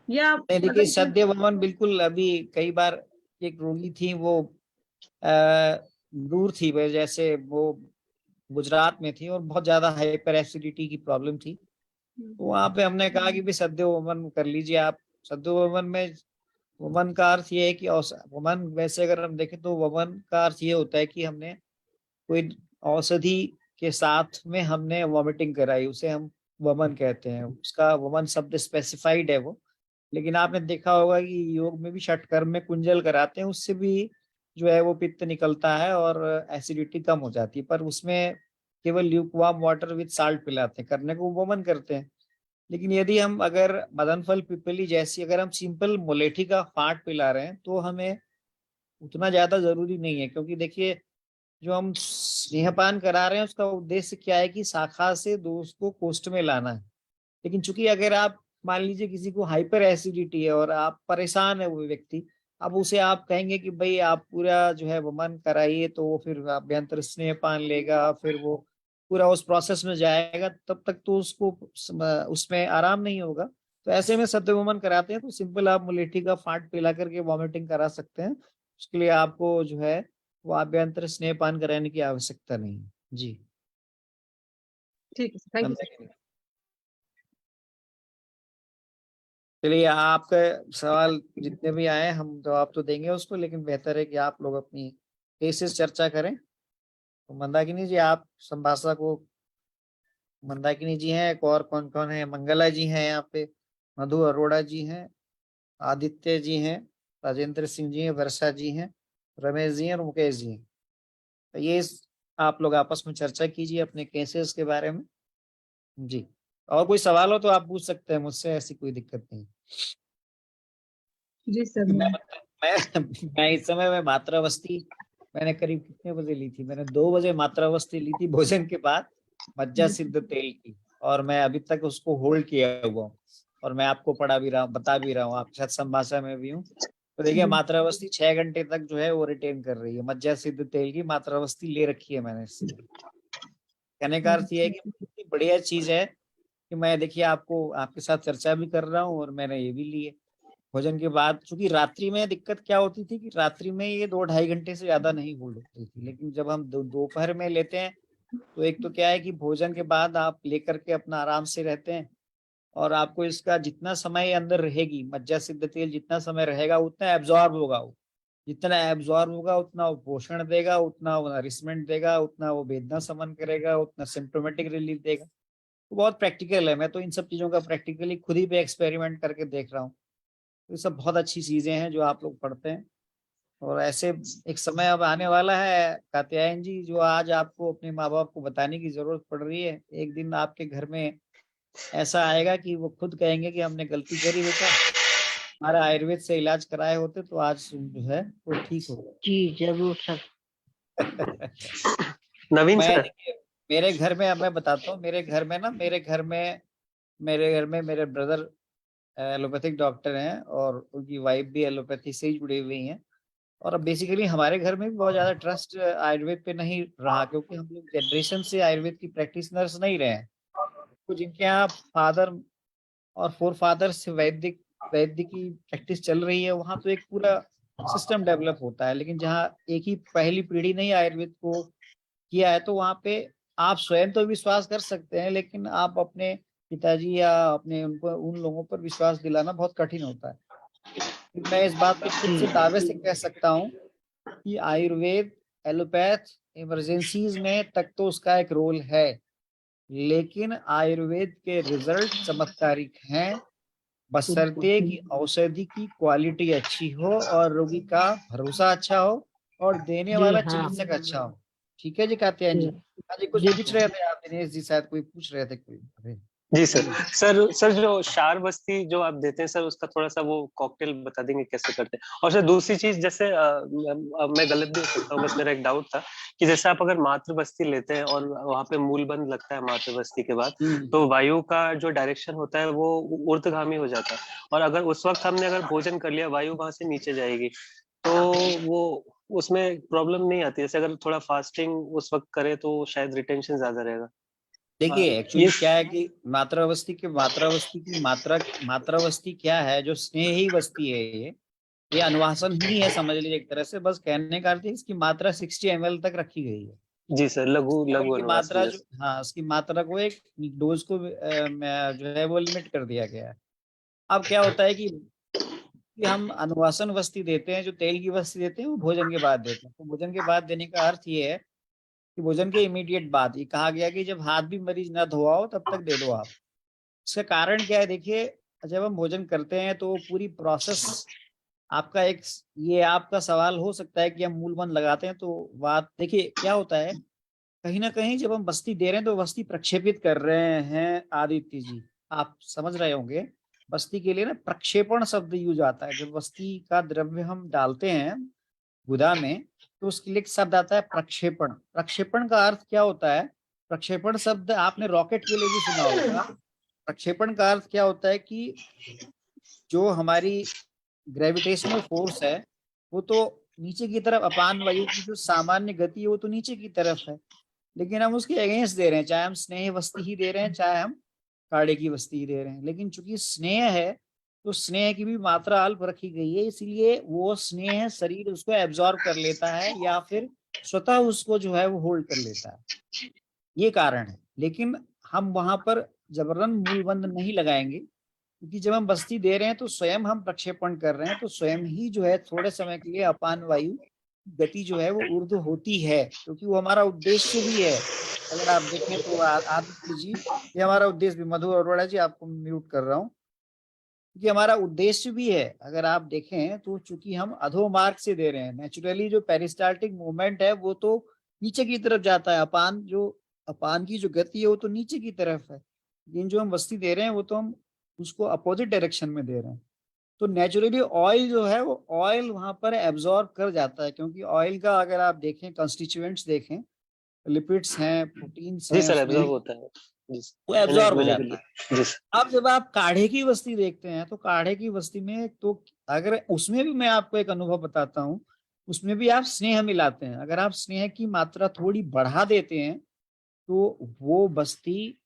या नहीं, देखिए मतलब सद्य वमन बिल्कुल, अभी कई बार एक रोगी थी वो दूर थी, वह जैसे वो गुजरात में थी और बहुत ज्यादा हाइपर एसिडिटी की प्रॉब्लम थी। तो वहां पे हमने कहा कि भाई सद्य वमन कर लीजिए आप। सद्य वमन में, वमन का अर्थ ये है कि वमन, वैसे अगर हम देखें तो वमन का अर्थ ये होता है कि हमने कोई औषधि के साथ में हमने वॉमिटिंग कराई, उसे हम वमन कहते हैं। उसका वमन शब्द स्पेसिफाइड है वो। लेकिन आपने देखा होगा कि योग में भी षटकर्म में कुंजल कराते हैं, उससे भी जो है वो पित्त निकलता है और एसिडिटी कम हो जाती है, पर उसमें केवल ल्यूकवार्म वाटर विद साल्ट पिलाते हैं, करने को वमन करते हैं। लेकिन यदि हम अगर मदन फल पिपली जैसी, अगर हम सिंपल मोलेठी का फाट पिला रहे हैं, तो हमें उतना ज्यादा जरूरी नहीं है। क्योंकि देखिए, जो हम स्नेहपान करा रहे हैं उसका उद्देश्य क्या है कि शाखा से दोष को कोष्ठ में लाना है। लेकिन चूंकि अगर आप मान लीजिए किसी को हाइपर एसिडिटी है और आप परेशान है वो व्यक्ति, अब उसे आप कहेंगे कि भाई आप पूरा जो है वमन कराइए, तो वो फिर अभ्यंतर स्नेहपान लेगा, फिर वो पूरा उस प्रोसेस में जाएगा, तब तक तो उसको उसमें आराम नहीं होगा। तो ऐसे में सत्य वमन कराते हैं तो सिंपल आप मुलेठी का फाट पिला करके वॉमिटिंग करा सकते हैं। उसके लिए आपको जो है वो आभ्यंतर स्नेहपान कराने की आवश्यकता नहीं है। जी, ठीक है, थैंक यू सर। चलिए, आपके सवाल जितने भी आए हम जवाब तो देंगे उसको, लेकिन बेहतर है कि आप लोग अपनी केसेस चर्चा करें। तो मंदाकिनी जी, आप संभाषा को, मंदाकिनी जी हैं, एक और कौन कौन है, मंगला जी हैं यहाँ पे, मधु अरोड़ा जी हैं, आदित्य जी हैं, राजेंद्र सिंह जी हैं, वर्षा जी हैं, रमेश जी हैं और मुकेश जी हैं। तो ये आप लोग आपस में चर्चा कीजिए अपने केसेस के बारे में। जी, और कोई सवाल हो तो आप पूछ सकते हैं मुझसे, ऐसी कोई दिक्कत नहीं। जी सर। मैं इस समय में मातृवस्थी मैंने करीब कितने बजे ली थी, मैंने 2 बजे मात्रावस्थी ली थी भोजन के बाद, मज्जा सिद्ध तेल की, और मैं अभी तक उसको होल्ड किया हुआ हूँ, और मैं आपको पढ़ा भी रहा हूँ, बता भी रहा हूँ, आपके साथ संभाषा में भी हूँ। तो देखिए मात्रावस्थी 6 घंटे तक जो है वो रिटेन कर रही है, मज्जा सिद्ध तेल की मात्रावस्थी ले रखी है मैंने इससे। कहने का अर्थ ये है कि इतनी बढ़िया चीज है कि मैं देखिए आपको आपके साथ चर्चा भी कर रहा हूँ, और मैंने ये भी ली है भोजन के बाद। चूंकि रात्रि में दिक्कत क्या होती थी कि रात्रि में ये 2-2.5 घंटे से ज्यादा नहीं होल्ड होती थी, लेकिन जब हम दोपहर में लेते हैं तो एक तो क्या है कि भोजन के बाद आप लेकर के अपना आराम से रहते हैं, और आपको इसका जितना समय अंदर रहेगी मज्जा सिद्ध तेल, जितना समय रहेगा उतना एब्जॉर्ब होगा, वो जितना एब्जॉर्ब होगा उतना वो पोषण देगा, उतना वो नरिशमेंट देगा, उतना वो वेदना शमन करेगा, उतना सिम्टोमेटिक रिलीफ देगा। तो बहुत प्रैक्टिकल है, मैं तो इन सब चीजों का प्रैक्टिकली खुद ही पे एक्सपेरिमेंट करके देख रहा हूँ। तो ये सब बहुत अच्छी चीजें हैं जो आप लोग पढ़ते हैं, और ऐसे एक समय अब आने वाला है कात्यायन जी, जो आज आपको अपने माँ बाप को बताने की जरूरत पड़ रही है। एक दिन आपके घर में ऐसा आएगा कि वो खुद कहेंगे कि हमने गलती करी बेटा, हमारा आयुर्वेद से इलाज कराए होते तो आज जो है वो ठीक हो जी जरूर सर। नवीन मैं सर। देखिए मेरे घर में, अब मैं बताता हूँ, मेरे घर में मेरे ब्रदर एलोपैथिक डॉक्टर हैं, और उनकी वाइफ भी एलोपैथी से ही जुड़ी हुई हैं। और अब बेसिकली हमारे घर में भी बहुत ज्यादा ट्रस्ट आयुर्वेद पे नहीं रहा, क्योंकि हम लोग जनरेशन से आयुर्वेद की प्रैक्टिशनर्स नहीं रहे हैं। तो जिनके यहाँ फादर और फोर फादर से वैद्य की प्रैक्टिस चल रही है, वहाँ तो एक पूरा सिस्टम डेवलप होता है। लेकिन जहाँ एक ही पहली पीढ़ी ने ही आयुर्वेद को किया है, तो वहाँ पे आप स्वयं तो विश्वास कर सकते हैं, लेकिन आप अपने पिताजी या अपने उनको उन लोगों पर विश्वास दिलाना बहुत कठिन होता है। मैं इस बात को खुद से दावे से कह सकता हूँ कि आयुर्वेद, एलोपैथ, इमरजेंसीज में तक तो उसका एक रोल है, लेकिन आयुर्वेद के रिजल्ट चमत्कारिक हैं, बशर्ते कि औषधि की क्वालिटी अच्छी हो और रोगी का भरोसा अच्छा हो और देने जी वाला हाँ। चिकित्सक अच्छा हो। ठीक है जी कात्यायन जी। हाँ जी, कुछ जी पूछ सर। रहे थे आप दिनेश जी, शायद कोई पूछ रहे थे कोई। अरे, जी सर। सर जो शार बस्ती जो आप देते हैं सर, उसका थोड़ा सा वो कॉकटेल बता देंगे कैसे करते हैं। और सर दूसरी चीज, जैसे मैं गलत भी हो सकता हूँ, बस मेरा एक डाउट था कि जैसे आप अगर मातृ बस्ती लेते हैं और वहां पे मूलबंध लगता है मातृ बस्ती के बाद, तो वायु का जो डायरेक्शन होता है वो ऊर्ध्वगामी हो जाता है, और अगर उस वक्त हमने अगर भोजन कर लिया, वायु वहां से नीचे जाएगी, तो वो उसमें प्रॉब्लम नहीं आती। जैसे अगर थोड़ा फास्टिंग उस वक्त करे तो शायद रिटेंशन ज्यादा रहेगा। देखिए एक्चुअली ये क्या है कि मात्रावस्थी क्या है, जो स्नेही वस्ती है, ये अनुवासन ही है समझ लीजिए एक तरह से। बस कहने का अर्थ है इसकी मात्रा 60 ml तक रखी गई है। जी सर, लघु लेवल लघु की अनुवासन मात्रा जो, जैसे। हाँ उसकी मात्रा को एक डोज को जो है वो लिमिट कर दिया गया है। अब क्या होता है कि हम अनुवासन वस्ती देते हैं, जो तेल की वस्ती देते हैं वो भोजन के बाद देते हैं। तो भोजन के बाद देने का अर्थ ये है कि भोजन के इमीडिएट बाद, ये कहा गया कि जब हाथ भी मरीज ना धोआओ तब तक दे दो आप। इसका कारण क्या है, देखिए जब हम भोजन करते हैं तो पूरी प्रोसेस आपका एक, ये आपका सवाल हो सकता है कि हम मूलबंध लगाते हैं तो बात, देखिए क्या होता है, कहीं ना कहीं जब हम बस्ती दे रहे हैं तो बस्ती प्रक्षेपित कर रहे हैं आदित्य जी, आप समझ रहे होंगे। बस्ती के लिए ना प्रक्षेपण शब्द यूज आता है, जब बस्ती का द्रव्य हम डालते हैं गुदा में तो उसके लिए एक शब्द आता है प्रक्षेपण। प्रक्षेपण का अर्थ क्या होता है, प्रक्षेपण शब्द आपने रॉकेट के लिए भी सुना होगा। प्रक्षेपण का अर्थ क्या होता है कि जो हमारी ग्रेविटेशनल फोर्स है वो तो नीचे की तरफ, अपान वायु की जो सामान्य गति है वो तो नीचे की तरफ है, लेकिन हम उसके अगेंस्ट दे रहे हैं, चाहे हम स्नेह वस्ती ही दे रहे हैं चाहे हम काढ़े की वस्ती ही दे रहे हैं। लेकिन चूंकि स्नेह है तो स्नेह की भी मात्रा अल्प रखी गई है, इसलिए वो स्नेह शरीर उसको एब्जॉर्ब कर लेता है या फिर स्वतः उसको जो है वो होल्ड कर लेता है, ये कारण है। लेकिन हम वहां पर जबरन मूलबंध नहीं लगाएंगे, क्योंकि जब हम बस्ती दे रहे हैं तो स्वयं हम प्रक्षेपण कर रहे हैं, तो स्वयं ही जो है थोड़े समय के लिए अपान वायु गति जो है वो ऊर्ध्व होती है, क्योंकि वो हमारा उद्देश्य भी है। अगर आप देखें तो आदित्य जी, ये हमारा उद्देश्य भी, मधु अरोड़ा जी आपको म्यूट कर रहा हूँ, क्योंकि हमारा उद्देश्य भी है। अगर आप देखें तो चूंकि हम अधो मार्ग से दे रहे हैं, नेचुरली जो पेरिस्टाल्टिक मूवमेंट है वो तो नीचे की तरफ जाता है, अपान की जो गति है वो तो नीचे की तरफ है, लेकिन जो हम वस्ती दे रहे हैं वो तो हम उसको अपोजिट डायरेक्शन में दे रहे हैं। तो नेचुरली ऑयल जो है वो ऑयल वहां पर एब्जॉर्ब कर जाता है, क्योंकि ऑयल का अगर आप देखें कंस्टिट्यूएंट्स देखें, लिपिड्स हैं, प्रोटीन्स जी हैं, सर, उसमें एब्जॉर्ब होता है जी सर, वो एब्जॉर्ब हो मैंने जाता है। जी सर। अब जब आप काढ़े की बस्ती देखते हैं तो काढ़े की बस्ती में तो अगर उसमें भी मैं आपको एक अनुभव बताता हूँ, उसमें भी आप स्नेह मिलाते हैं। अगर आप स्नेह की मात्रा थोड़ी बढ़ा देते हैं तो वो बस्ती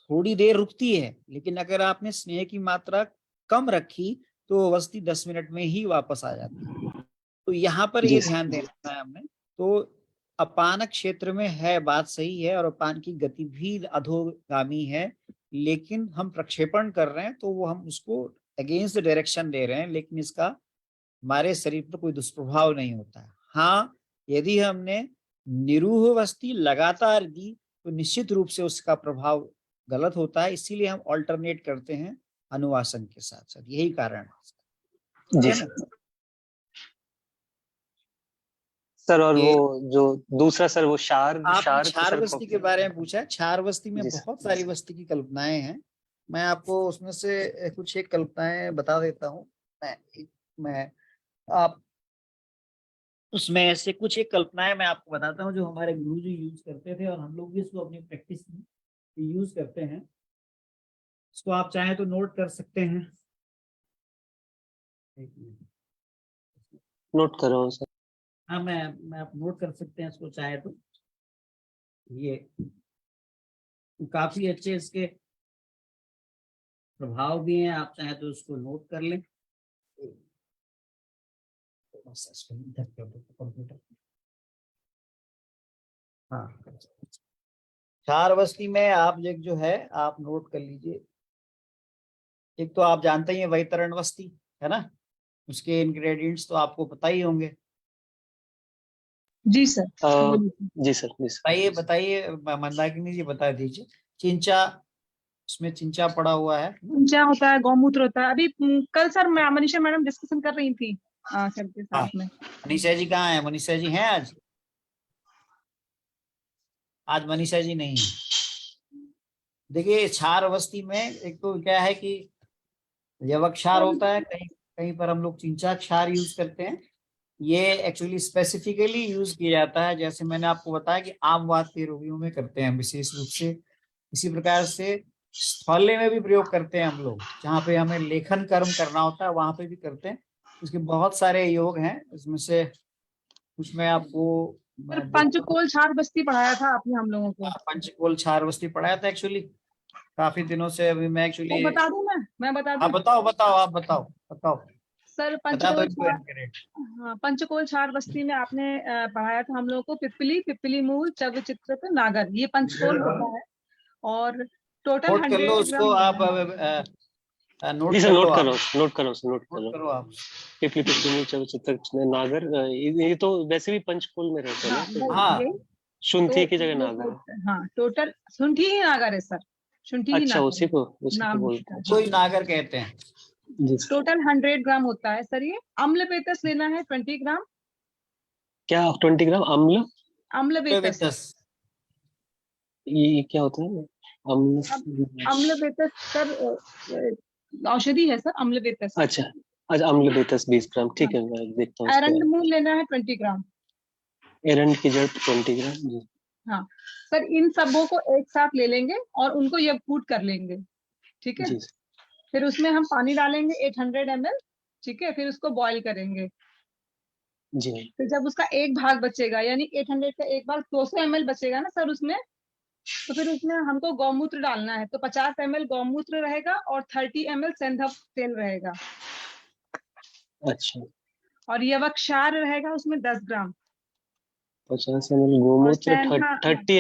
थोड़ी देर रुकती है, लेकिन अगर आपने स्नेह की मात्रा कम रखी तो वो बस्ती 10 मिनट में ही वापस आ जाती है। तो यहाँ पर जी ये सर। ध्यान देना है हमने। तो अपान क्षेत्र में है, बात सही है, और अपान की गति भी अधोगामी है, लेकिन हम प्रक्षेपण कर रहे हैं तो वो हम उसको अगेंस्ट द डायरेक्शन दे रहे हैं, लेकिन इसका हमारे शरीर पर कोई दुष्प्रभाव नहीं होता है। हाँ, यदि हमने निरूह वस्ती लगातार दी तो निश्चित रूप से उसका प्रभाव गलत होता है, इसीलिए हम ऑल्टरनेट करते हैं अनुवासन के साथ साथ, यही कारण है। जी है सर। ना? सर और ये वो जो दूसरा सर, वो शार आपने शार क्षार सर बस्ती के बारे में पूछा है। क्षार बस्ती में जी सर। बहुत सारी बस्ती की कल्पनाएं हैं, मैं आपको उसमें से कुछ एक कल्पनाएं बता देता हूँ। मैं आप उसमें ऐसे कुछ एक कल्पनाएं मैं आपको बताता हूँ जो हमारे गुरु जी यूज करते थे और हम लोग भी इसको अपनी प्रैक्टिस में यूज करते हैं। इसको आप चाहें तो नोट कर सकते हैं। एक मिनट। नोट कर रहा हूँ सर। हाँ, मैं आप नोट कर सकते हैं इसको चाहे तो। ये काफी अच्छे इसके प्रभाव भी हैं, आप चाहे तो उसको नोट कर लें। बस इसको इधर कर दो कंप्यूटर। हाँ, क्षार बस्ती में आप जो है आप नोट कर लीजिए। एक तो आप जानते ही हैं वैतरण बस्ती, है ना, उसके इंग्रेडिएंट्स तो आपको पता ही होंगे। जी सर। जी सर, जी सर। बताइए बताइए मंदाकिनी जी, बता दीजिए। चिंचा, उसमें चिंचा पड़ा हुआ है। ऊंचा होता है, गौमूत्र होता है। अभी कल सर मैं मनीषा मैडम डिस्कशन कर रही थी सर के हाँ, साथ में। मनीषा जी कहाँ है? मनीषा जी हैं आज? आज मनीषा जी नहीं है। देखिए क्षार अवस्थी में एक तो क्या है कि यवक्षार होता है, कहीं कहीं पर हम लोग चिंचा क्षार यूज करते हैं। ये एक्चुअली स्पेसिफिकली यूज किया जाता है, जैसे मैंने आपको बताया कि आम वात के रोगियों में करते हैं विशेष रूप से। इसी प्रकार से स्थौल्य में भी प्रयोग करते हैं हम लोग, जहाँ पे हमें लेखन कर्म करना होता है वहां पे भी करते हैं। इसके बहुत सारे योग हैं, इसमें से कुछ मैं आपको सर मैं देता हूँ। पंचकोल क्षार बस्ती पढ़ाया था आपने हम लोगों को। पंचकोल क्षार बस्ती पढ़ाया था एक्चुअली, काफी दिनों से अभी मैं वो एक्चुअली। बता दूं मैं बता हाँ दूं बताओ बताओ, आप बताओ बताओ, सर। बता दो पंचकोल इनको क्षार, इनग्रेडिएंट। हाँ पंचकोल क्षार बस्ती में आपने पढ़ाया था हम लोगों को पिपली, पिपली मूल, चव चित्रक, नागर, ये पंचकोल होता है। और टोटल नोट कर लो 100 उसको ग्राम। आप, नोट जी सर, कर लो नोट कर आप, रहा हूँ, नोट कर रहा हूँ सर, नोट कर नोट रहा हूँ। करो आप। पिपली पिपली चलचित्र नागर, ये तो वैसे भी पंचकुल में रहते हैं हाँ ना, तो हाँ, ये शुंठी की जगह ये नागर है। हाँ टोटल शुंठी ही नागर है सर, शुंठी ही अच्छा, नागर उसी है, को नाम बोलते होता है। हैं। उसको ही नागर कहते हैं। जी सर। टोटल 100 ग्राम होता है सर। ये अम्ल बेतस लेना है 20 ग्राम। क्या 20 ग्राम अम्ल? अम्ल बेतस, 10। ये क्या होता है अब अम्ल? अम्ल बेतस सर औषधि है सर, अम्ल बेतस। अच्छा अच्छा, अम्ल बेतस 20 ग्राम, हाँ, ठीक है, मैं देखता हूँ एरंड इसको। मूल लेना है 20 ग्राम। एरंड की जड़ 20 ग्राम जी। हाँ सर, इन सबों को एक साथ ले लेंगे और उनको यकृत कर लेंगे, ठीक है। जी फिर उसमें हम पानी डालेंगे 800 ml, ठीक है। फिर उसको बॉईल करेंगे। जी फिर जब उसका एक भाग बचेगा, यानी 800 का एक भाग 200 ml बचेगा ना सर उसमें, तो फिर उसमें हमको गौमूत्र डालना है। तो 50 ml गौमूत्र रहेगा और 30 ml सेंधव तेल रहेगा, अच्छा। और यवक्षार रहेगा उसमें 10 ग्राम। 50 ml और गोमूत्र, सेंधा 30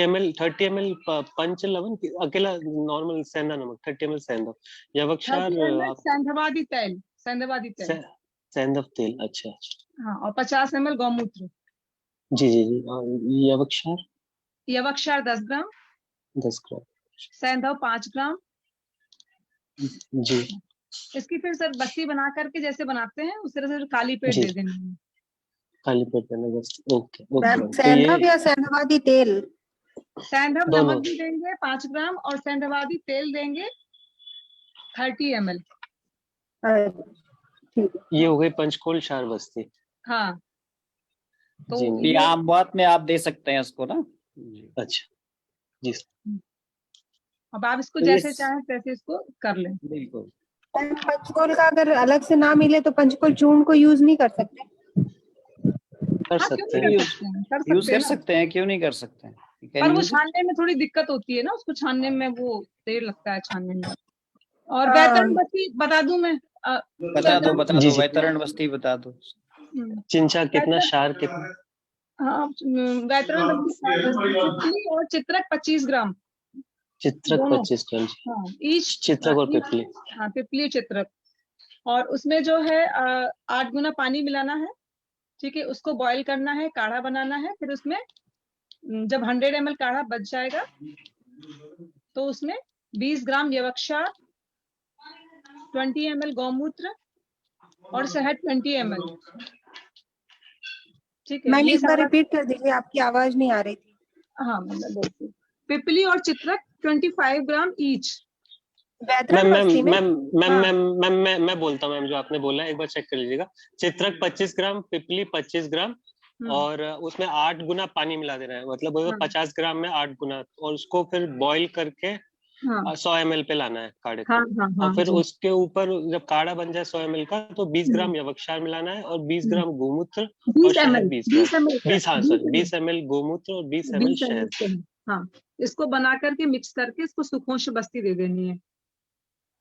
ml पंच लवण अकेला नॉर्मल सेंधा नमक, 30 ml सेंधव, यवक्षार 30 ml आप सेंधवादी तेल, सेंधवादी तेल। सेंधव तेल, अच्छा अच्छा। हाँ, और 50 ml गौमूत्र। जी जी जी, यवक्षार यवक्षार 10 ग्राम, 10 ग्राम। सेंधव 5 ग्राम। जी इसकी फिर सर बस्ती बना करके जैसे बनाते हैं उस तरह से काली पेट जी, दे देंगे। खाली पेट में बस, ओके ओके मैम मैम। तो सैंधव ये या सैंधवादी तेल? सैंधव दोनों, नमक भी देंगे 5 ग्राम और सेंधवादी तेल देंगे 30 ml। ठीक है। ये हो गई पंचकोल क्षार बस्ती। हाँ, तो जी ये ये आम बात में आप दे सकते हैं इसको ना जी। अच्छा जी अब आप इसको तो जैसे ये चाहें तैसे इसको कर लें। बिल्कुल पंचकोल का अगर अलग से ना मिले तो पंचकोल चूर्ण को यूज नहीं कर सकते? कर हाँ, क्यों सकते नहीं हैं। कर सकते हैं, कर यूज सकते हैं कर ना। सकते हैं, क्यों नहीं कर सकते हैं? You can पर वो use it. छानने में थोड़ी दिक्कत होती है ना, उसको छानने में वो देर लगता है छानने में। और हाँ। वैतरण बस्ती बता दूं मैं? बता जी, दो जी। वैतरण बस्ती बता दो। चिंचा कितना, वैतरण- क्षार कितना? हाँ, वैतरण बस्ती 4 बस्ती, पिपली और चित्रक 25 ग्राम चित्रक दोनों। 25 ग्राम। हाँ, ईच चित्रक और ईच- पिपली। हाँ, पिपली चित्रक। और उसमें जो है 8 गुना पानी मिलाना है, ठीक है। उसको बॉईल करना है, काढ़ा बनाना है। फिर उसमें जब 100 ml काढ़ा बच जाएगा तो उसमें 20 ग्राम यवक्षार, 20 ml गौमूत्र और शहद 20 ml, ठीक है। मैम ये एक बार सारा, रिपीट कर दीजिए, आपकी आवाज नहीं आ रही थी। हाँ मैं बोलती हूँ। पिपली और चित्रक 25 ग्राम ईच। वैतरण बस्ती में मैं बोलता हूँ मैम, जो आपने बोला एक बार चेक कर लीजिएगा। चित्रक 25 ग्राम, पिपली 25 ग्राम और उसमें 8 गुना पानी मिला देना है, मतलब हाँ। 50 ग्राम में 8 गुना, और उसको फिर बॉईल करके हाँ 100 ml पे लाना है काढ़े को। हाँ हाँ हाँ और फिर जी। उसके ऊपर जब काढ़ा बन जाए 100 ml का, तो 20 ग्राम यवक्षार मिलाना है और 20 ग्राम गोमूत्र और 20 शहद ml 20 ग्राम। 20 हाँ सॉरी 20 20 ml गोमूत्र और 20 ml 20 शहद। ml। हाँ, इसको बना करके मिक्स करके इसको सुखोंश बस्ती दे देनी है।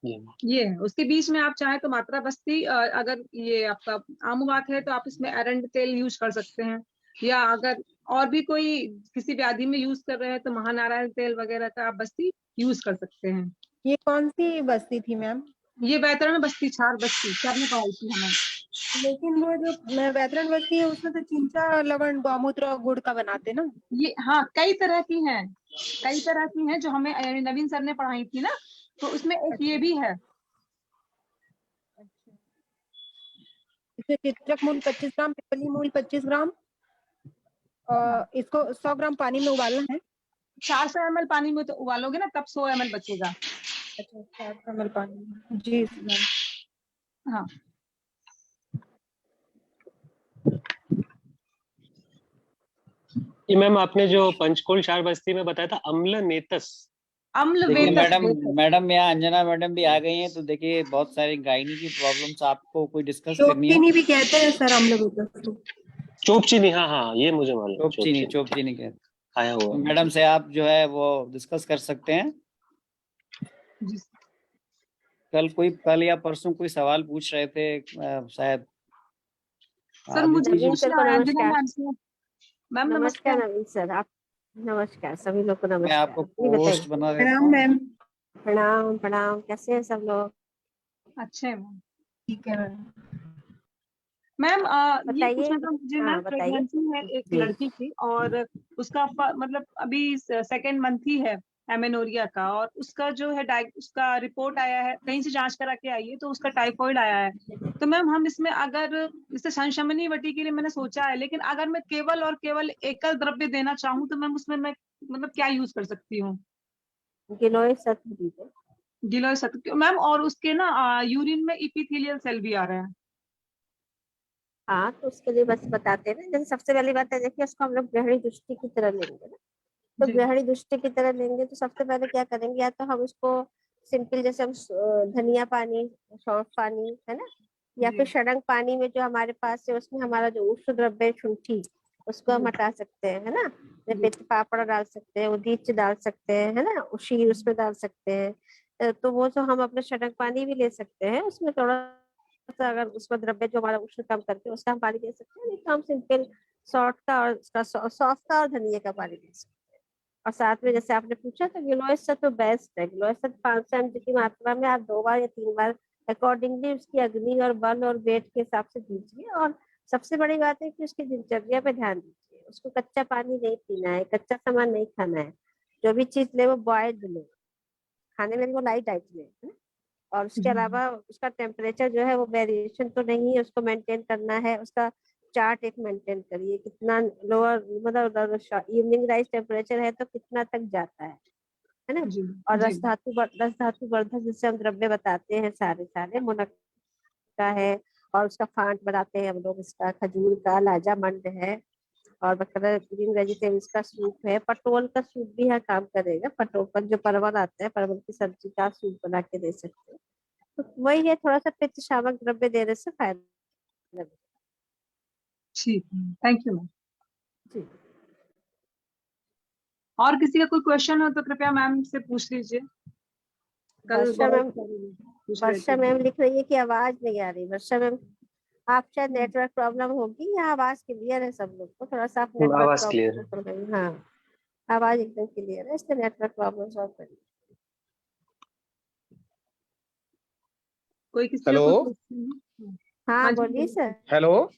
जी। ये है। उसके बीच में आप चाहे तो मात्रा बस्ती, अगर ये आपका आम बात है तो आप इसमें एरंड तेल यूज कर सकते हैं, या अगर और भी कोई किसी व्याधि में यूज कर रहे हैं तो महानारायण तेल वगैरह का आप बस्ती यूज कर सकते हैं। ये कौन सी बस्ती थी मैम? ये वैतरण बस्ती, क्षार बस्ती, क्या आपने पढ़ाई थी हमें? लेकिन वो जो वैतरण बस्ती है उसमें तो चिंचा, लवण, गौमूत्र और गुड़ का बनाते ना। ये हाँ, कई तरह की हैं, कई तरह की हैं जो हमें नवीन सर ने पढ़ाई थी ना, तो उसमें एक ये भी है। इसमें चित्रक मूल 25 ग्राम, पिपली मूल 25 ग्राम और इसको 100 ग्राम पानी में उबालना है। 400 ml पानी में तो उबालोगे ना, तब 100 ml बचेगा। अच्छा, 400 ml पानी में। जी मैम। हाँ, ये मैम आपने जो पंचकोल क्षार बस्ती में बताया था अम्ल नेतस, अम्ल देखिए वेतस। मैडम यहाँ अंजना मैडम भी आ गई हैं, तो देखिए बहुत सारी गायनी की प्रॉब्लम्स आपको कोई डिस्कस करनी है। चोपचीनी भी कहते हैं सर हम लोग को। चोप चीनी, हाँ हाँ ये मुझे मालूम। चोप चीनी कहते आया हुआ। हैं। मैडम से आप जो है वो डिस्कस कर सकते हैं। जी कल या परसों कोई सवाल पूछ रहे थे शायद। सर, मुझे नवीन सर पूछना को है अंजना नमस्कार। मैम से। मैम नमस्कार नमस्कार। नवीन सर, आप नमस्कार, सभी लोग को मैं नमस्कार। आपको जी बताइए। पोस्ट बना देता प्रणाम हूँ। मैम। प्रणाम प्रणाम, कैसे हैं सब लोग? अच्छे हैं मैम। ठीक है मैम। मैम ये बताइए। पूछना था मुझे ना, हाँ बताइए। प्रेगनेंसी है एक जी। लड़की की, और उसका मतलब अभी 2nd मंथ ही है एमेनोरिया का, और उसका जो है उसका रिपोर्ट आया है, कहीं से जांच करा के आई है, तो उसका टाइफॉइड आया है। तो मैम हम इसमें अगर इसे संशमनी वटी के लिए मैंने सोचा है, लेकिन अगर मैं केवल और केवल एकल द्रव्य देना चाहूँ तो मैम उसमें मैं मतलब क्या यूज कर सकती हूँ? गिलोय सत्व दीजिए। गिलोय सत्व मैम, और उसके ना यूरिन में इपिथेलियल सेल भी आ रहे हैं। हाँ, तो उसके लिए बस बताते हैं ना, जैसे सबसे पहली बात है, देखिए उसको हम लोग गृहिणी दृष्टि की तरह लेंगे ना। तो जी गृहिणी दृष्टि की तरह लेंगे तो सबसे पहले क्या करेंगे, या तो हम उसको सिंपल जैसे हम धनिया पानी, सौंफ पानी है ना, या जी फिर षडंग पानी में जो हमारे पास है उसमें हमारा जो उष्ण द्रव्य है शुंठी, उसको हम हटा सकते हैं है ना। पित्त पापड़ डाल सकते हैं, उदीच डाल सकते हैं है ना, उशीर उसमें डाल सकते हैं। तो वो जो हम अपने षडंग पानी भी ले सकते हैं, उसमें थोड़ा सा अगर उसमें द्रव्य जो हमारा उष्ण कम करके उसका हम पानी ले सकते हैं, नहीं तो हम सिंपल सॉल्ट का और उसका सौंफ का और धनिया का पानी ले सकते हैं। और साथ में जैसे आपने पूछा तो गिलोय सत्व तो बेस्ट है। गिलोय सत्व 500 ml की मात्रा में आप 2 बार या 3 बार अकॉर्डिंगली उसकी अग्नि और बल और वेट के हिसाब से दीजिए। और सबसे बड़ी बात है कि उसकी दिनचर्या पे ध्यान दीजिए, उसको कच्चा पानी नहीं पीना है, कच्चा सामान नहीं खाना है, जो भी चीज ले वो बॉयल्ड ले, खाने में वो लाइट डाइट ले है ना? और उसके अलावा उसका टेम्परेचर जो है वो वेरिएशन तो नहीं है, उसको मेंटेन करना है। उसका चार्ट एक मेंटेन करिए, कितना लोअर मतलब इवनिंग राइज टेम्परेचर है तो कितना तक जाता है ना। जी और जी रस धातु वर्धक जिससे हम द्रव्य बताते हैं सारे मुनक्का है, और उसका फांट बनाते हैं हम लोग, इसका खजूर का लाजामंड है, और बकरा ग्रीन वेजिटेबल्स का सूप है, पटोल का सूप भी यहाँ काम करेगा। पटोल का जो परवल आता है, परवल की सब्जी का सूप बना के दे सकते हैं। तो वही है, थोड़ा सा पित्त शामक द्रव्य देने से फायदा। ठीक है, थैंक यू मैम। जी। और किसी का कोई क्वेश्चन हो तो कृपया मैम से पूछ लीजिए। कल वर्षा बहुत मैम, सारे लोग पूछ रहे वर्षा थे। मैम लिख रही है कि आवाज नहीं आ रही। वर्षा मैम, आप शायद नेटवर्क प्रॉब्लम होगी, या आवाज क्लियर है सब लोग को? थोड़ा सा आप नेटवर्क आवाज क्लियर है। प्रॉब्लम। हाँ, आवाज एकदम क्लियर है, इसलिए नेटवर्क प्रॉब्लम सॉल्व करिए। कोई किसी का हेलो। कोई question है? हाँ हाँ जी बोलिए सर। हेलो।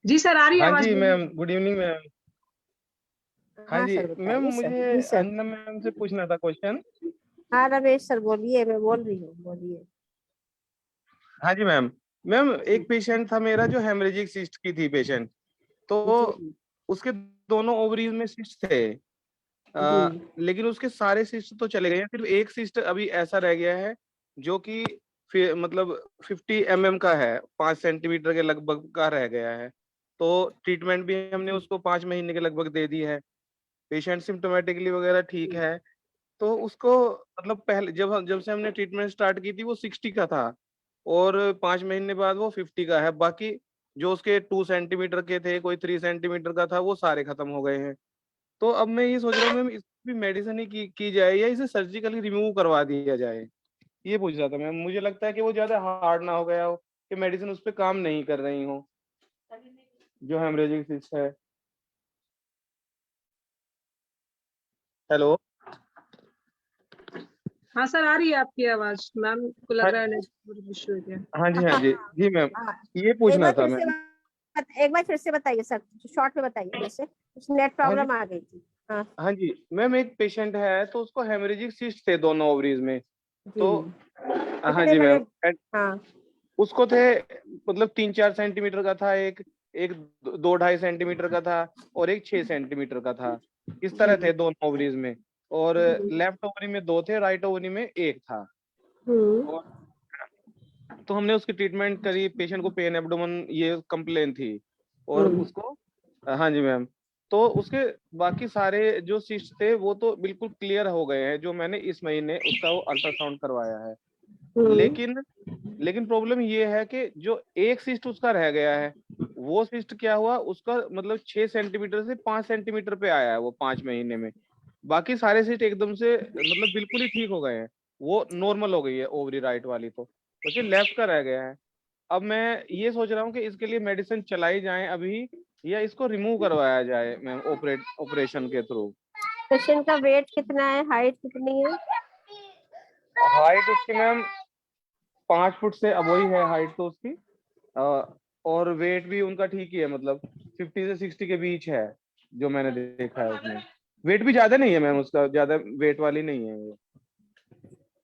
जी सर, आ रही है हाँ आवाज? जी बोलिए। Ma'am, good evening ma'am. हाँ हाँ जी सर मैम, बताइए सर। मुझे जी सर। अंजना मैम से पूछना था क्वेश्चन। हाँ रमेश सर बोलिए, मैं बोल रही हूँ, बोलिए। हाँ जी मैम। मैम एक पेशेंट था मेरा जो हेमरेजिक सिस्ट की थी पेशेंट, तो जी उसके दोनों ओवरीज में सिस्ट थे। जी लेकिन उसके सारे सिस्ट तो चले गए हैं, सिर्फ एक सिस्ट अभी ऐसा रह गया है जो कि फिर मतलब 50 mm का है, 5 सेंटीमीटर के लगभग का रह गया है। तो ट्रीटमेंट भी हमने उसको 5 महीने के लगभग दे दी है। पेशेंट सिम्टोमेटिकली वगैरह ठीक है। तो उसको मतलब पहले जब से हमने ट्रीटमेंट स्टार्ट की थी वो 60 का था, और 5 महीने बाद वो 50 का है। बाकी जो उसके 2 सेंटीमीटर के थे, कोई 3 सेंटीमीटर का था, वो सारे खत्म हो गए हैं। तो अब मैं ये सोच रहा हूँ मैम, इसकी मेडिसिन ही की जाए या इसे सर्जिकली रिमूव करवा दिया जाए, ये पूछ रहा था मैम। मुझे लगता है कि वो ज्यादा हार्ड ना हो गया हो, कि मेडिसिन उस पर काम नहीं कर रही हो, जो हेमरेजिक सिस्ट है। हेलो। हाँ सर, आ रही है आपकी आवाज। मैम को लग रहा है नेटवर्क इशू है क्या? हाँ जी, हाँ जी जी मैम, हाँ, ये एक पूछना बार था फिर से मैम। एक बार फिर से बताइए सर, शॉर्ट में बताइए, जैसे कुछ नेट हाँ जी, प्रॉब्लम आ गई थी। हाँ हाँ जी मैम, एक पेशेंट है तो उसको हेमरेजिक सिस्ट थे दोनों ओवरीज में। जी। तो हाँ कितने जी बड़े? मैम, हाँ उसको थे मतलब 3-4 सेंटीमीटर का था एक, एक 2-2.5 सेंटीमीटर का था, और एक 6 सेंटीमीटर का था। इस तरह जी थे दोनों ओवरीज में। और जी। लेफ्ट ओवरी में 2 थे, राइट ओवरी में 1 था। हम्म और तो हमने उसकी ट्रीटमेंट करी। पेशेंट को पेन एब्डोमेन ये कंप्लेन थी, और हम्म। उसको हाँ जी मैम, तो उसके बाकी सारे जो सिस्ट थे वो तो बिल्कुल क्लियर हो गए हैं, जो मैंने इस महीने उसका वो अल्ट्रासाउंड करवाया है। हम्म। लेकिन लेकिन प्रॉब्लम ये है कि जो एक सिस्ट उसका रह गया है, वो सिस्ट क्या हुआ उसका, मतलब 6 सेंटीमीटर से 5 सेंटीमीटर पे आया है वो 5 महीने में। बाकी सारे सिस्ट एकदम से मतलब बिल्कुल ही ठीक हो गए हैं, वो नॉर्मल हो गई है ओवरी राइट वाली। तो सिर्फ लेफ्ट का रह गया है। अब मैं ये सोच रहा हूँ कि इसके लिए मेडिसिन चलाई जाए अभी, या इसको रिमूव करवाया जाए मैम ऑपरेशन के थ्रू। पेशेंट का वेट कितना है, हाइट कितनी है? हाइट उसकी मैम 5 फुट से अब वही है हाइट तो उसकी। और वेट भी उनका ठीक ही है, मतलब 50 से 60 के बीच है, जो मैंने देखा है उसमें। वेट भी ज्यादा नहीं है मैम, उसका ज्यादा वेट वाली नहीं है वो।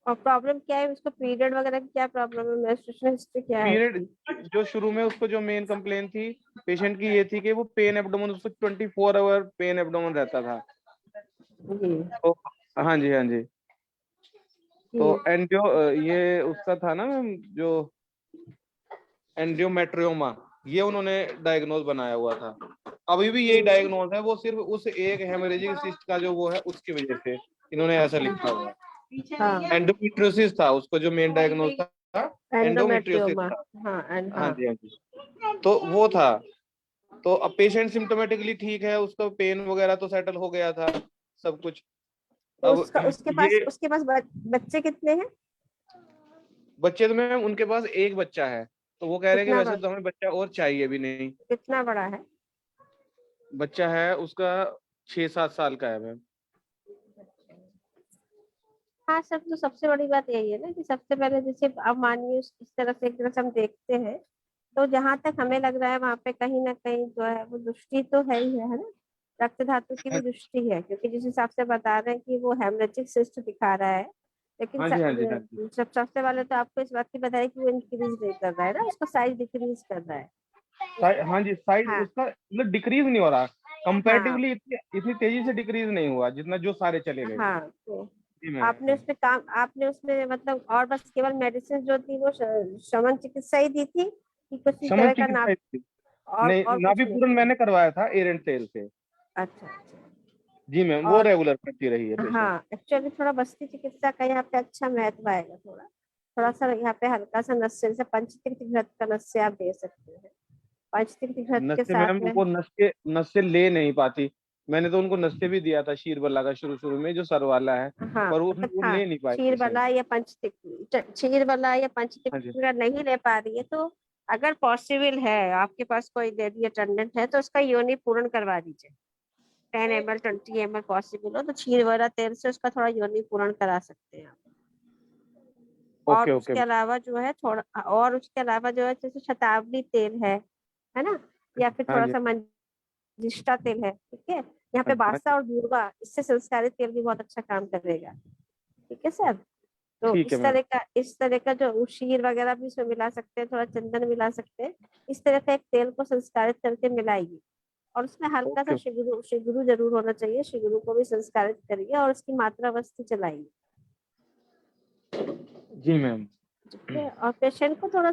और प्रॉब्लम क्या है उसको? पीरियड वगैरह की क्या प्रॉब्लम है? मेंस्ट्रुएशन हिस्ट्री क्या है पीरियड उसकी? जो शुरू में उसको जो मेन कंप्लेन थी पेशेंट की, ये थी कि वो पेन एब्डोमेन, उसको 24 आवर पेन एब्डोमेन रहता था। जी तो हाँ जी, हाँ जी। तो जी। एंजियो ये उसका था ना मैम, जो एंड्रोमेट्रियोमा, ये उन्होंने डायग्नोज बनाया हुआ था। अभी भी यही डायग्नोज है, वो सिर्फ उस एक हेमरेजिक सिस्ट का जो वो है उसकी वजह से इन्होंने ऐसा लिखा हुआ है। हाँ एंडोमेट्रियोसिस था उसको, जो मेन डायग्नोज था एंडोमेट्रियोसिस एंडोमेट्रियोमा। था। हाँ हाँ हाँ। जी, हाँ जी, तो वो था। तो अब पेशेंट सिम्टोमेटिकली ठीक है, उसका पेन वगैरह तो सेटल हो गया था सब कुछ। तो अब उसका ये उसके पास बच्चे कितने हैं? बच्चे तो मैम उनके पास एक बच्चा है, तो वो कह रहे हैं कि कितना वैसे बड़ा? तो हमें बच्चा और चाहिए भी नहीं। कितना बड़ा है? बच्चा है उसका 6-7 साल का है मैम। हाँ सर, तो सबसे बड़ी बात यही है ना कि सबसे पहले जैसे अब मानिए इस तरह से एक तरह से हम देखते हैं, तो जहां तक हमें लग रहा है वहां पे कहीं ना कहीं जो है वो दृष्टि तो है ना? रक्त धातु की भी दृष्टि है, क्योंकि जिस हिसाब से बता रहे हैं कि वो हेमरेजिक सिस्ट दिखा रहा है। लेकिन हाँ जी, हाँ जी, हाँ जी। सबसे पहले तो आपको इस बात की बताया कि वो इंक्रीज नहीं कर रहा है ना, उसका साइज डिक्रीज कर रहा है। हाँ जी, साइज हाँ उसका मतलब डिक्रीज नहीं हो रहा हाँ कंपैरेटिवली, इतनी तेजी से डिक्रीज नहीं हुआ जितना जो सारे चले गए। हाँ। तो जी मैम। आपने उसमें मतलब और बस केवल मेडिसिन जो थी वो शमन चिकित्सा ही दी थी, कि किसी तरह समझती का किस नाप टाइप की? और नहीं, कुछ नाभि नहीं? पूरन मैंने करवाया था एरेंट तेल से। अच्छा अच्छा। जी मैम, वो और रेगुलर करती रही है पेशेंट। हाँ, एक्चुअली थोड़ा बस्ती चिकित्सा का यहाँ पे अच्छा महत्व आएगा। थोड़ा थोड़ा सा यहाँ पे हल्का सा नस्य, जैसे पंचतीर्थ घृत का नस्य आप दे सकते हैं। पंचतीर्थ घृत के नस्य साथ मैम, में वो नस्य नस्य ले नहीं पाती। मैंने तो उनको नस्य भी दिया था शीरबला का शुरू शुरू में, जो सर वाला है, हाँ पर मतलब वो हाँ, ले नहीं पाई क्षीर पेशेंट। वाला या पंचतीर्थ, क्षीर वाला या पंचतीर्थ हाँ जी। अगर नहीं ले पा रही है तो अगर पॉसिबल है, आपके पास कोई लेडी अटेंडेंट है तो उसका योनि पूर्ण करवा दीजिए। 10 ml 20 ml पॉसिबल हो तो क्षीर वाला तेल से उसका थोड़ा योनि पूर्ण करा सकते हैं आप। और ओके ओके। उसके अलावा जो है थोड़ा, और उसके अलावा जो है जैसे शतावरी तेल है ना, या फिर हाँ थोड़ा जी सा मंजिष्ठा तेल है, ठीक है। यहाँ हाँ पे जी हाँ बासा जी। और दूर्वा, इससे संस्कारित तेल भी बहुत अच्छा काम करेगा, ठीक है सर। तो ठीक है मैम। इस तरह का जो शीर वगैरह भी इसमें मिला सकते हैं, थोड़ा चंदन मिला सकते हैं। इस तरह का एक तेल को संस्कारित करके मिलाइए, और उसमें हल्का सा ओके। शिगुरु शिगुरु जरूर होना चाहिए। शिगुरु को भी संस्कारित करिए और उसकी मात्रा वस्तु चलाइए, जी मैम। ठीक है। और पेशेंट को थोड़ा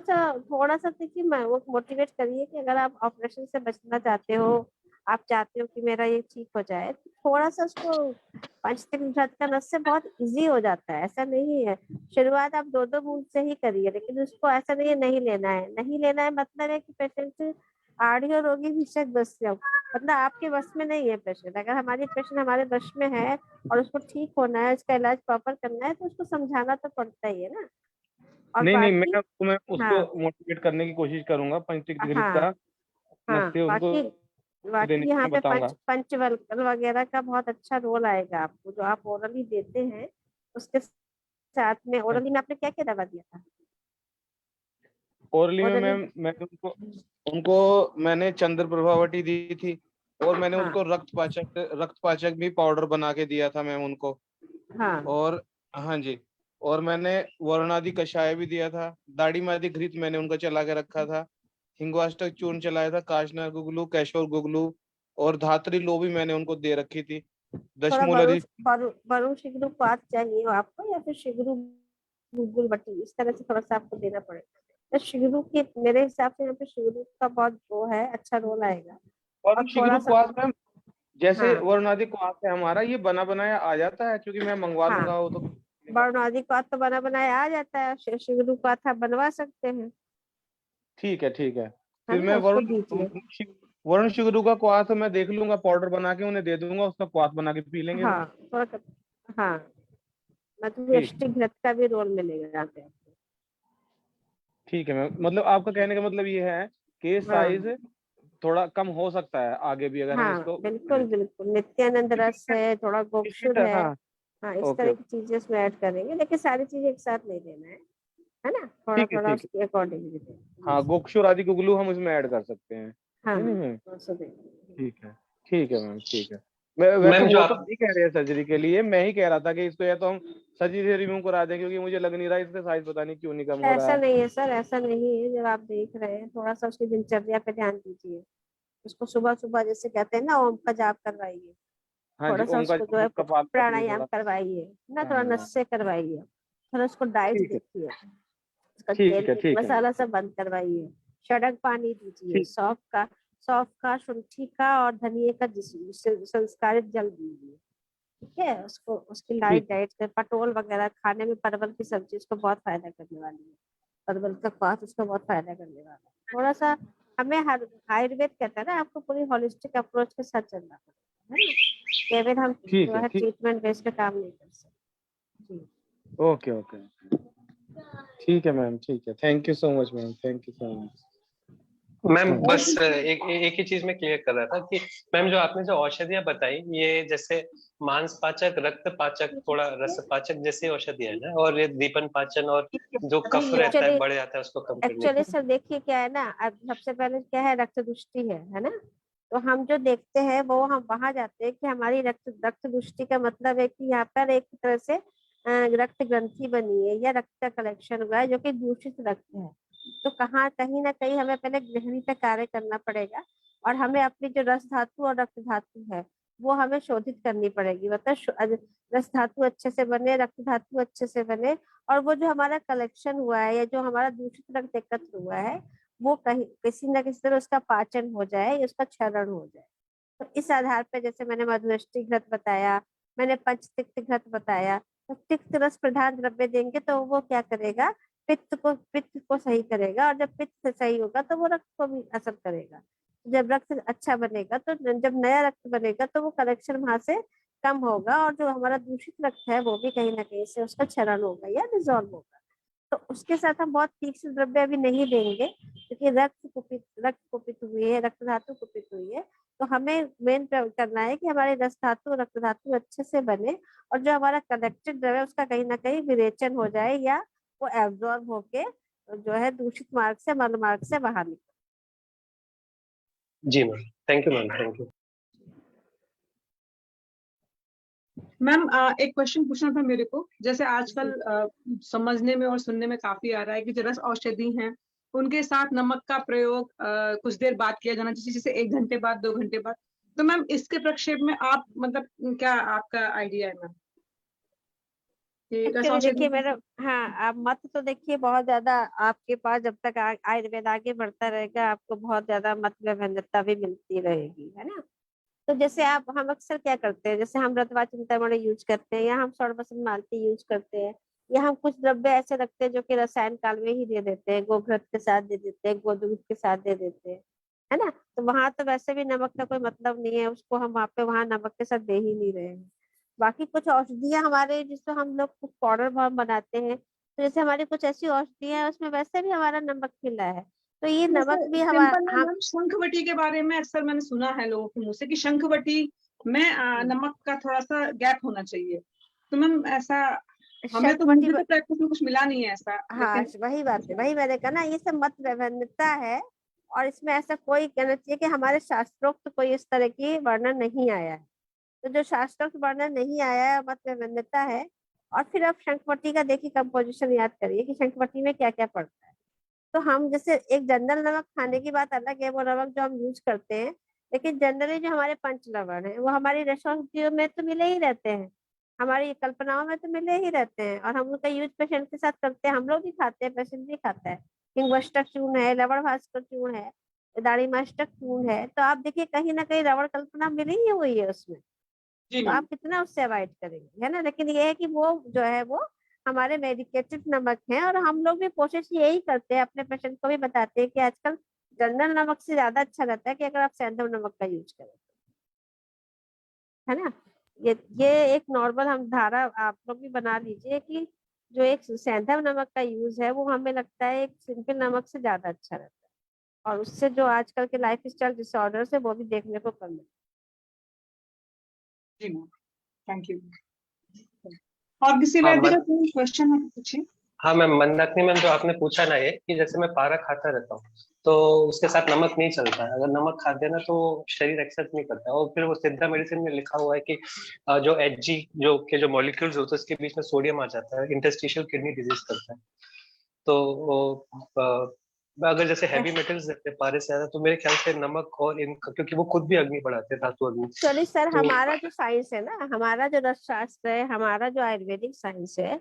सा देखिए, मैं वो मोटिवेट करिए कि अगर आप ऑपरेशन से बचना चाहते हो, आप चाहते हो कि मेरा ये ठीक हो जाए, तो थोड़ा सा उसको पंचतीर्थ घृत का नस्य बहुत इजी हो जाता है। ऐसा नहीं है, शुरुआत आप 2-2 बूंद से ही करिए, लेकिन उसको ऐसा नहीं है नहीं लेना है। नहीं लेना है मतलब है कि पेशेंट आड़ियो रोगी विषय बस, मतलब आपके बस में नहीं है पेशेंट। अगर हमारी पेशेंट हमारे बस में है और उसको ठीक होना है, उसका इलाज प्रॉपर करना है, तो उसको समझाना तो पड़ता ही है ना। और नहीं नहीं, बाकी मैं हाँ उसको मोटिवेट करने की कोशिश करूंगा। पंचतीर्थ घृत हाँ का हाँ, नस्य उनको बाकी देने बाकी की यहाँ मैं पे बताऊंगा। पंचवल्कल वगैरह का बहुत अच्छा रोल आएगा आपको, जो आप ओरली देते हैं उसके साथ में। ओरली में आपने क्या क्या दवा दिया था? ओरली में ओरली मैम मैंने उनको उनको मैंने चंद्र प्रभावती दी थी, और मैंने हाँ उनको रक्त पाचक भी पाउडर बना के दिया था मैम उनको। हाँ और हाँ जी, और मैंने वर्णादि कषाय भी दिया था। दाढ़ी मादी घृत मैंने उनका चला के रखा था। हिंगवाष्टक चूर्ण चलाया था, काशनार गुगलू, कैशोर गुगलू, और धात्री लो भी मैंने उनको दे रखी थी। थोड़ा बरू दशमूलरी। बरू बरू शिगरू पात चाहिए आपको, या फिर शिगरू गूगल बटी, इस तरह से थोड़ा सा आपको देना पड़ेगा। तो शिगरू की मेरे हिसाब से यहाँ पे शिगरू का बहुत वो है, अच्छा रोल आएगा। और और थोड़ा शिगरू सा क्वास मैम, जैसे हाँ वर्णादि क्वास है हमारा, ये बना बनाया आ जाता है, क्योंकि मैं मंगवा हाँ, लूंगा वो तो। बरनौली पात तो बना बनाया आ जाता है, शिगरू पात आप बनवा सकते हैं, ठीक है ठीक है। है फिर ना, मैं उसको दीजिए। वरुण शिगरू का क्वाथ मैं देख लूंगा, पाउडर बना के उन्हें दे दूंगा, उसका क्वाथ बना के पी लेंगे वो। हाँ थोड़ा हाँ, मतलब ठीक एस्टिक घृत का भी रोल मिलेगा यहाँ पे आपको। ठीक है मैम, मतलब आपका कहने का मतलब ये है कि हाँ साइज थोड़ा कम हो सकता है आगे भी, अगर हम हाँ इसको बिल्कुल बिल्कुल, नित्यानंद रस है, थोड़ा गोक्षुर है। हाँ। हाँ, इस ओके तरह ओके। की चीजें इसमें ऐड करेंगे, लेकिन सारी चीजें एक साथ नहीं देना है ना, थोड़ा ठीक है थोड़ा ठीक है। उसके अकॉर्डिंगली देना हाँ, जी। गोक्षुर आदि गुगलू हम इसमें ऐड कर सकते हैं, हाँ है नहीं हाँ, मैम? थोड़ा सा देंगे। ठीक है। ठीक है मैम, ठीक है। वैसे मैम जो वो तो आप नहीं कह रहे हैं सर्जरी के लिए, मैं ही कह रहा था कि इसको या तो हम सर्जरी से रिमूव करा दें, क्योंकि मुझे लग नहीं रहा इसका साइज पता नहीं क्यों नहीं कम हो रहा ऐसा है। नहीं है सर, ऐसा नहीं है। जब आप देख रहे हैं, थोड़ा सा उसकी दिनचर्या पे ध्यान दीजिए। उसको सुबह सुबह जैसे कहते हैं ना, ओम का जाप करवाइए, हाँ जी, थोड़ा सा ओम का उसको जो है कपाल भाती प्राणायाम थोड़ा। करवाइए, ना हाँ थोड़ा हाँ। नस्य करवाइए, थोड़ा उसको डाइट ठीक है देखिए, उसका तेल ठीक है मीट ठीक है मैम। मसाला सब बंद करवाइए। सड़क पानी दीजिए, ठीक। सौंफ का शुंठी का और धनिए का संस्कारित जल दीजिए, ठीक है। उसको उसकी ठीक लाइट डाइट कर, पटोल वगैरह खाने में, परवल की सब्जी उसको बहुत फायदा करने वाली है। परवल का क्वाथ उसको बहुत फायदा करने वाला है। थोड़ा सा हमें हर आयुर्वेद कहता है ना, आपको पूरी होलिस्टिक अप्रोच के साथ चलना पड़ेगा, है ना। केवल हम ठीक जो है। है ठीक। ट्रीटमेंट बेस पे काम नहीं कर सकते जी। Okay okay. ठीक है मैम, ठीक है। Thank you so much ma'am, thank you so much. Ma'am और बस भी एक ही चीज में क्लियर कर रहा था कि मैम जो आपने जो औषधियां बताई, ये जैसे मांस पाचक, रक्त पाचक, थोड़ा रस पाचक जैसी औषधि है ना, और ये दीपन पाचन और जो कफ रहता है एक्चुअली बढ़ जाता है उसको कम करने एक्चुअली के सर देखिए क्या है ना, अब सबसे पहले क्या है, रक्त दृष्टि है ना। तो हम जो देखते हैं वो हम वहां जाते हैं कि हमारी रक्त रक्त दृष्टि का मतलब है कि यहाँ पर एक तरह से रक्त ग्रंथि बनी है या रक्त का कलेक्शन हुआ है जो कि दूषित रक्त है। तो कहीं ना कहीं हमें पहले गृहिणी पे कार्य करना पड़ेगा, और हमें अपनी जो रस धातु और रक्त धातु है वो हमें शोधित करनी पड़ेगी, मतलब रस धातु अच्छे से बने, रक्त धातु अच्छे से बने, और वो जो हमारा कलेक्शन हुआ है या जो हमारा दूषित रक्त एकत्र हुआ है वो कहीं किसी न किसी तरह उसका पाचन हो जाए या उसका क्षरण हो जाए। तो इस आधार पर जैसे मैंने मधुष्टि घृत बताया, मैंने पंचतिक्त घृत बताया, तो तिक्त रस प्रधान द्रव्य देंगे तो वो क्या करेगा, पित्त को सही करेगा, और जब पित्त सही होगा तो वो रक्त को भी असर करेगा। जब रक्त अच्छा बनेगा तो जब नया रक्त बनेगा तो वो कलेक्शन वहां से कम होगा, और जो हमारा दूषित रक्त है वो भी कहीं ना कहीं से उसका क्षरण होगा या डिजोल्व होगा। तो उसके साथ हम बहुत तीक्ष्ण द्रव्य अभी नहीं देंगे, क्योंकि रक्त कुपित हुई है, रक्त धातु कुपित हुई है। तो हमें मेन करना है कि हमारे रस धातु रक्त धातु अच्छे से बने, और जो हमारा कलेक्टेड द्रव्य है उसका कहीं ना कहीं विरेचन हो जाए, या वो एब्जॉर्ब होके जो है दूषित मार्ग से, मल मार्ग से बाहर निकले। जी ma'am, thank you ma'am, thank you. Ma'am एक क्वेश्चन पूछना था मेरे को। जैसे आजकल समझने में और सुनने में काफी आ रहा है कि जो रस औषधि हैं उनके साथ नमक का प्रयोग कुछ देर बाद किया जाना चाहिए, जैसे 1 घंटे बाद, 2 घंटे बाद। तो मैम इसके प्रक्षेप में आप मतलब क्या आपका आइडिया है मैम? कि रस एक्चुअली देखिए औषधि मेरा, हाँ, आप मत तो देखिए बहुत ज्यादा आपके पास, जब तक आयुर्वेद आगे बढ़ता रहेगा आपको बहुत ज्यादा मत में भिन्नता भी मिलती रहेगी, है ना। तो जैसे हम अक्सर क्या करते हैं, जैसे हम रतवा चिंतामणि यूज करते हैं, या हम षोडश मालती यूज करते हैं, या हम कुछ द्रव्य ऐसे रखते हैं जो कि रसायन काल में ही दे देते हैं, गोघृत के साथ दे देते हैं, गोदूध के साथ दे देते हैं, है ना। तो वहां तो वैसे भी नमक का कोई मतलब नहीं है, उसको हम वहाँ पे वहां नमक के साथ दे ही नहीं रहे हैं। बाकी कुछ औषधियां हमारे जिसको हम लोग कुछ पाउडर फॉर्म बनाते हैं, तो जैसे हमारी कुछ ऐसी औषधियां हैं उसमें वैसे भी हमारा नमक मिला है, तो ये जैसे नमक भी हमारा सिंपल है मैम, शंखवटी के बारे में अक्सर मैंने सुना है लोगों के मुंह से कि शंखवटी में नमक का थोड़ा सा गैप होना चाहिए। तो मैम ऐसा हमें तो शंखवटी, मुझे तो प्रैक्टिस में कुछ मिला नहीं है ऐसा, हाँ लेकिन वही बात है, वही मैंने कहा ना, ये सब मत भिन्नता है। और इसमें ऐसा कोई कहना चाहिए कि हमारे शास्त्रोक्त कोई इस तरह की वर्णन नहीं आया है। तो जो शास्त्रोक्त वर्णन नहीं आया है मत भिन्नता है। और फिर आप शंखवटी का देखिए कंपोजिशन याद करिए कि शंखवटी में क्या क्या पड़ता है। तो हम जैसे एक जनरल नमक खाने की बात अलग है, वो नमक जो हम यूज करते हैं, लेकिन जनरली जो हमारे पंच लवण है वो हमारी रसौषधियों में तो मिले ही रहते हैं, हमारी कल्पनाओं में तो मिले ही रहते हैं, और हम उनका यूज पेशेंट के साथ करते हैं, हम लोग भी खाते हैं, पेशेंट भी खाता है। हिंगवष्टक चूर्ण है, लवण भास्कर चूर्ण है, दाड़ीमाष्टक चूर्ण है, तो आप देखिए कहीं ना कहीं रवण कल्पना मिली ही हुई है उसमें। जी तो मैम। आप कितना उससे अवॉइड करेंगे, है ना। लेकिन ये है कि वो जो है वो हमारे मेडिकेटेड नमक है, और हम लोग भी कोशिश यही करते हैं, अपने पेशेंट को भी बताते हैं कि आजकल जनरल नमक से ज्यादा अच्छा रहता है कि अगर आप सैंधव नमक का यूज करें, है ना। ये एक नॉर्मल हम धारा आप लोग भी बना लीजिए कि जो एक सैंधव नमक का यूज है वो हमें लगता है एक सिंपल नमक से ज्यादा अच्छा रहता है, और उससे जो आजकल के लाइफ स्टाइल डिसऑर्डर्स है वो भी देखने को कम मिलता जी मैम, थैंक यू। और किसी हाँ वैद्य का कोई क्वेश्चन है तो पूछिए। हाँ मैम, मंदाकिनी मैम, जो आपने पूछा ना ये, कि जैसे मैं पारा खाता रहता हूँ तो उसके साथ नमक नहीं चलता है, अगर नमक खा देना तो शरीर एक्सेप्ट नहीं करता, और फिर वो सिद्धा मेडिसिन में लिखा हुआ है कि जो Hg जो मॉलिक्यूल्स होते हैं उसके बीच में सोडियम आ जाता है, इंटरस्टिशियल किडनी डिजीज करता है। तो अगर जैसे हैवी है। मेटल्स देते हैं पारे से ज्यादा, तो मेरे ख्याल से नमक और इनका, क्योंकि वो खुद भी अग्नि बढ़ाते हैं, धातु अग्नि। एक्चुअली सर तो हमारा जो साइंस है ना, हमारा जो रस शास्त्र है, हमारा जो आयुर्वेदिक साइंस है,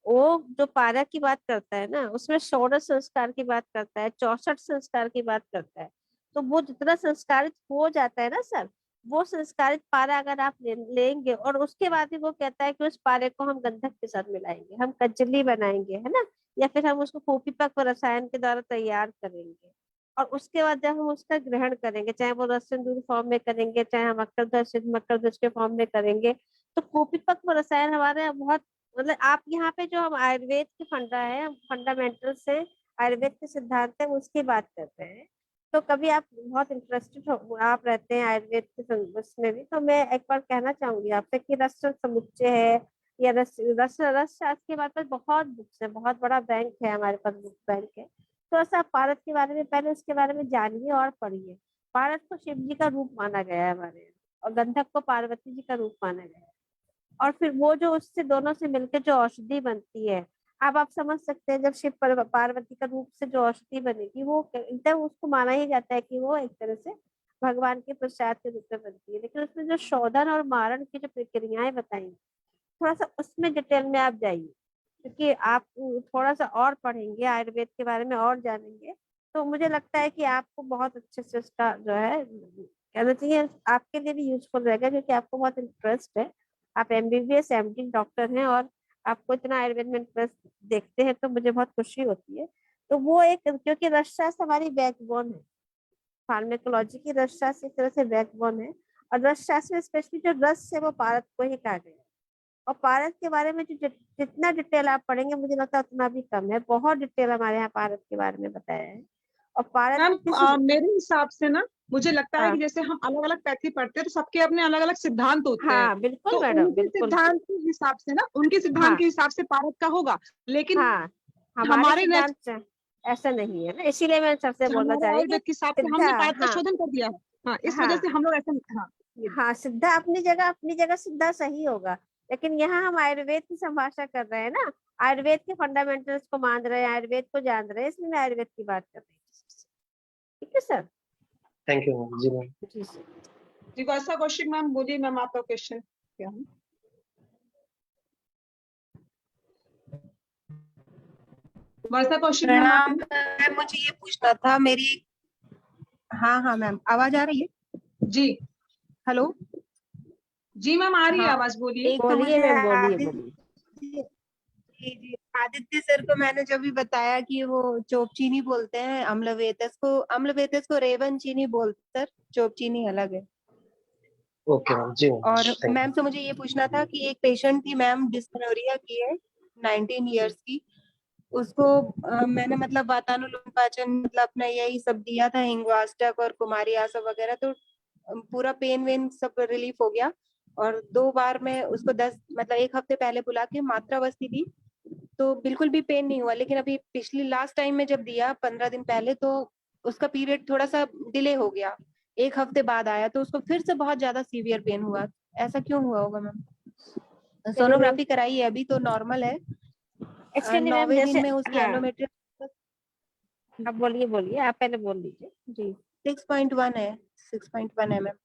वो जो पारा की बात करता है ना, उसमें 16 संस्कार की बात करता है, 64 संस्कार की बात करता है। तो वो जितना संस्कारित हो जाता है ना सर, वो संस्कारित पारा अगर आप लेंगे, और उसके बाद ही वो कहता है कि उस पारे को हम गंधक के साथ मिलाएंगे, हम कजली बनाएंगे, है ना, या फिर हम उसको फूफीपक रसायन के द्वारा तैयार करेंगे, और उसके बाद जब हम उसका ग्रहण करेंगे, चाहे वो रस सिंदूर फॉर्म में करेंगे, चाहे हम मक्खरध्वज के फॉर्म में करेंगे, तो कुपिपक्व रसायन हमारे बहुत, मतलब आप यहाँ पे जो हम आयुर्वेद के फंडा है, फंडामेंटल से आयुर्वेद के सिद्धांत है उसकी बात करते हैं। तो कभी आप बहुत इंटरेस्टेड हो, आप रहते हैं आयुर्वेद के उसमें भी, तो मैं एक बार कहना चाहूंगी आपसे कि रस समुच्चय है, या रस रस रस शास्त्र के बारे में बहुत बुक्स है, बहुत बड़ा बैंक है हमारे पास, बुक बैंक है। थोड़ा सा आप भारत के बारे में पहले उसके बारे में जानिए और पढ़िए। भारत को शिव जी का रूप माना गया है हमारे यहाँ, और गंधक को पार्वती जी का रूप माना गया है, और फिर वो जो उससे दोनों से मिलकर जो औषधि बनती है, अब आप समझ सकते हैं जब शिव पार्वती का रूप से जो औषधि बनेगी, वो एकदम उसको माना ही जाता है कि वो एक तरह से भगवान के प्रसाद के रूप में बनती है। लेकिन उसमें जो शोधन और मारण की जो प्रक्रियाएं बताई, थोड़ा सा उसमें डिटेल में आप जाइए, क्योंकि आप थोड़ा सा और पढ़ेंगे आयुर्वेद के बारे में और जानेंगे, तो मुझे लगता है कि आपको बहुत अच्छे से उसका जो है कहना चाहिए, आपके लिए भी यूजफुल रहेगा, क्योंकि आपको बहुत इंटरेस्ट है। आप एमबीबीएस एमडी डॉक्टर हैं और आपको इतना आयुर्वेद में इंटरेस्ट देखते हैं, तो मुझे बहुत खुशी होती है। तो वो एक, क्योंकि रसशास्त्र हमारी बैकबोन है, फार्मेकोलॉजी की रसशास्त्र एक तरह से बैकबोन है। और रसशास्त्र में स्पेशली जो रस है वो पारद को ही कहा गया है। और पारद के बारे में जो जितना डिटेल आप पढ़ेंगे, मुझे लगता है उतना भी कम है। बहुत डिटेल हमारे यहाँ पारद के बारे में बताया है। और पारद मैम किसी मेरे हिसाब से ना मुझे लगता है हाँ कि जैसे हम अलग अलग पैथी पढ़ते हैं तो सबके अपने अलग अलग सिद्धांत होते हैं। हाँ बिल्कुल तो मैडम, उनके बिल्कुल। सिद्धांत के हिसाब से ना, उनके सिद्धांत हाँ के हिसाब से पारद का होगा, लेकिन हाँ, हमारे हमारे सिद्धांत से ऐसा नहीं है ना, इसीलिए मैं सबसे बोलना हमारे चाह रही आयुर्वेद कि के हिसाब से सिद्धा, हमने पारद का हाँ शोधन कर दिया है। हाँ, इस वजह हाँ से हम लोग ऐसा, हाँ ये हाँ, सिद्धा अपनी जगह सिद्धा सही होगा। लेकिन यहाँ हम आयुर्वेद की संभाषा कर रहे हैं ना, आयुर्वेद के फंडामेंटल्स को मान रहे हैं, आयुर्वेद को जान रहे हैं, इसलिए मैं आयुर्वेद की बात कर रही हूँ। ठीक है सर। Thank you ma'am. जी मैम। जी सर। जी, वर्षा कौशिक मैम बोलिए, मैम आपका क्वेश्चन क्या है? वर्षा कौशिक मैम प्रणाम आप, मैम, मुझे ये पूछना था मेरी। हाँ हाँ मैम, आवाज आ रही है? जी हेलो। जी मैम आ रही है हाँ, आवाज, बोलिए। एक तो बोलिए मुझे मैम, बोलिए आदित्य, बोलिए। जी जी, आदित्य सर को मैंने जब भी बताया कि वो चोप चीनी बोलते हैं, अम्लवेतस को रेवन चीनी बोलते, सर चोप चीनी अलग है। Okay ma'am. जी मैम। और थैंक मैम से मुझे ये पूछना था कि एक पेशेंट थी मैम, डिस्मेनोरिया की है, 19 इयर्स की। उसको मैंने मतलब वातानुकूलन पाचन मतलब अपना यही सब दिया था, हिंगवास्टक और कुमारी आसव वगैरह, तो पूरा पेन वेन सब रिलीफ हो गया। और 2 बार मैं उसको 10 मतलब 1 हफ्ते पहले बुला के मात्रा बस्ती दी, तो बिल्कुल भी पेन नहीं हुआ। लेकिन अभी पिछली लास्ट टाइम में जब दिया 15 दिन पहले, तो उसका पीरियड थोड़ा सा डिले हो गया, 1 हफ्ते बाद आया, तो उसको फिर से बहुत ज्यादा सीवियर पेन हुआ। ऐसा क्यों हुआ होगा मैम? चलिए मैम, सोनोग्राफी कराई है, अभी तो नॉर्मल है। एक्चुअली मैम 9वें दिन जैसे, में उसकी हाँ एंडोमेट्रियम आप बोलिए बोलिए, आप पहले बोल लीजिए जी। 6.1 है, 6.1 है मैम।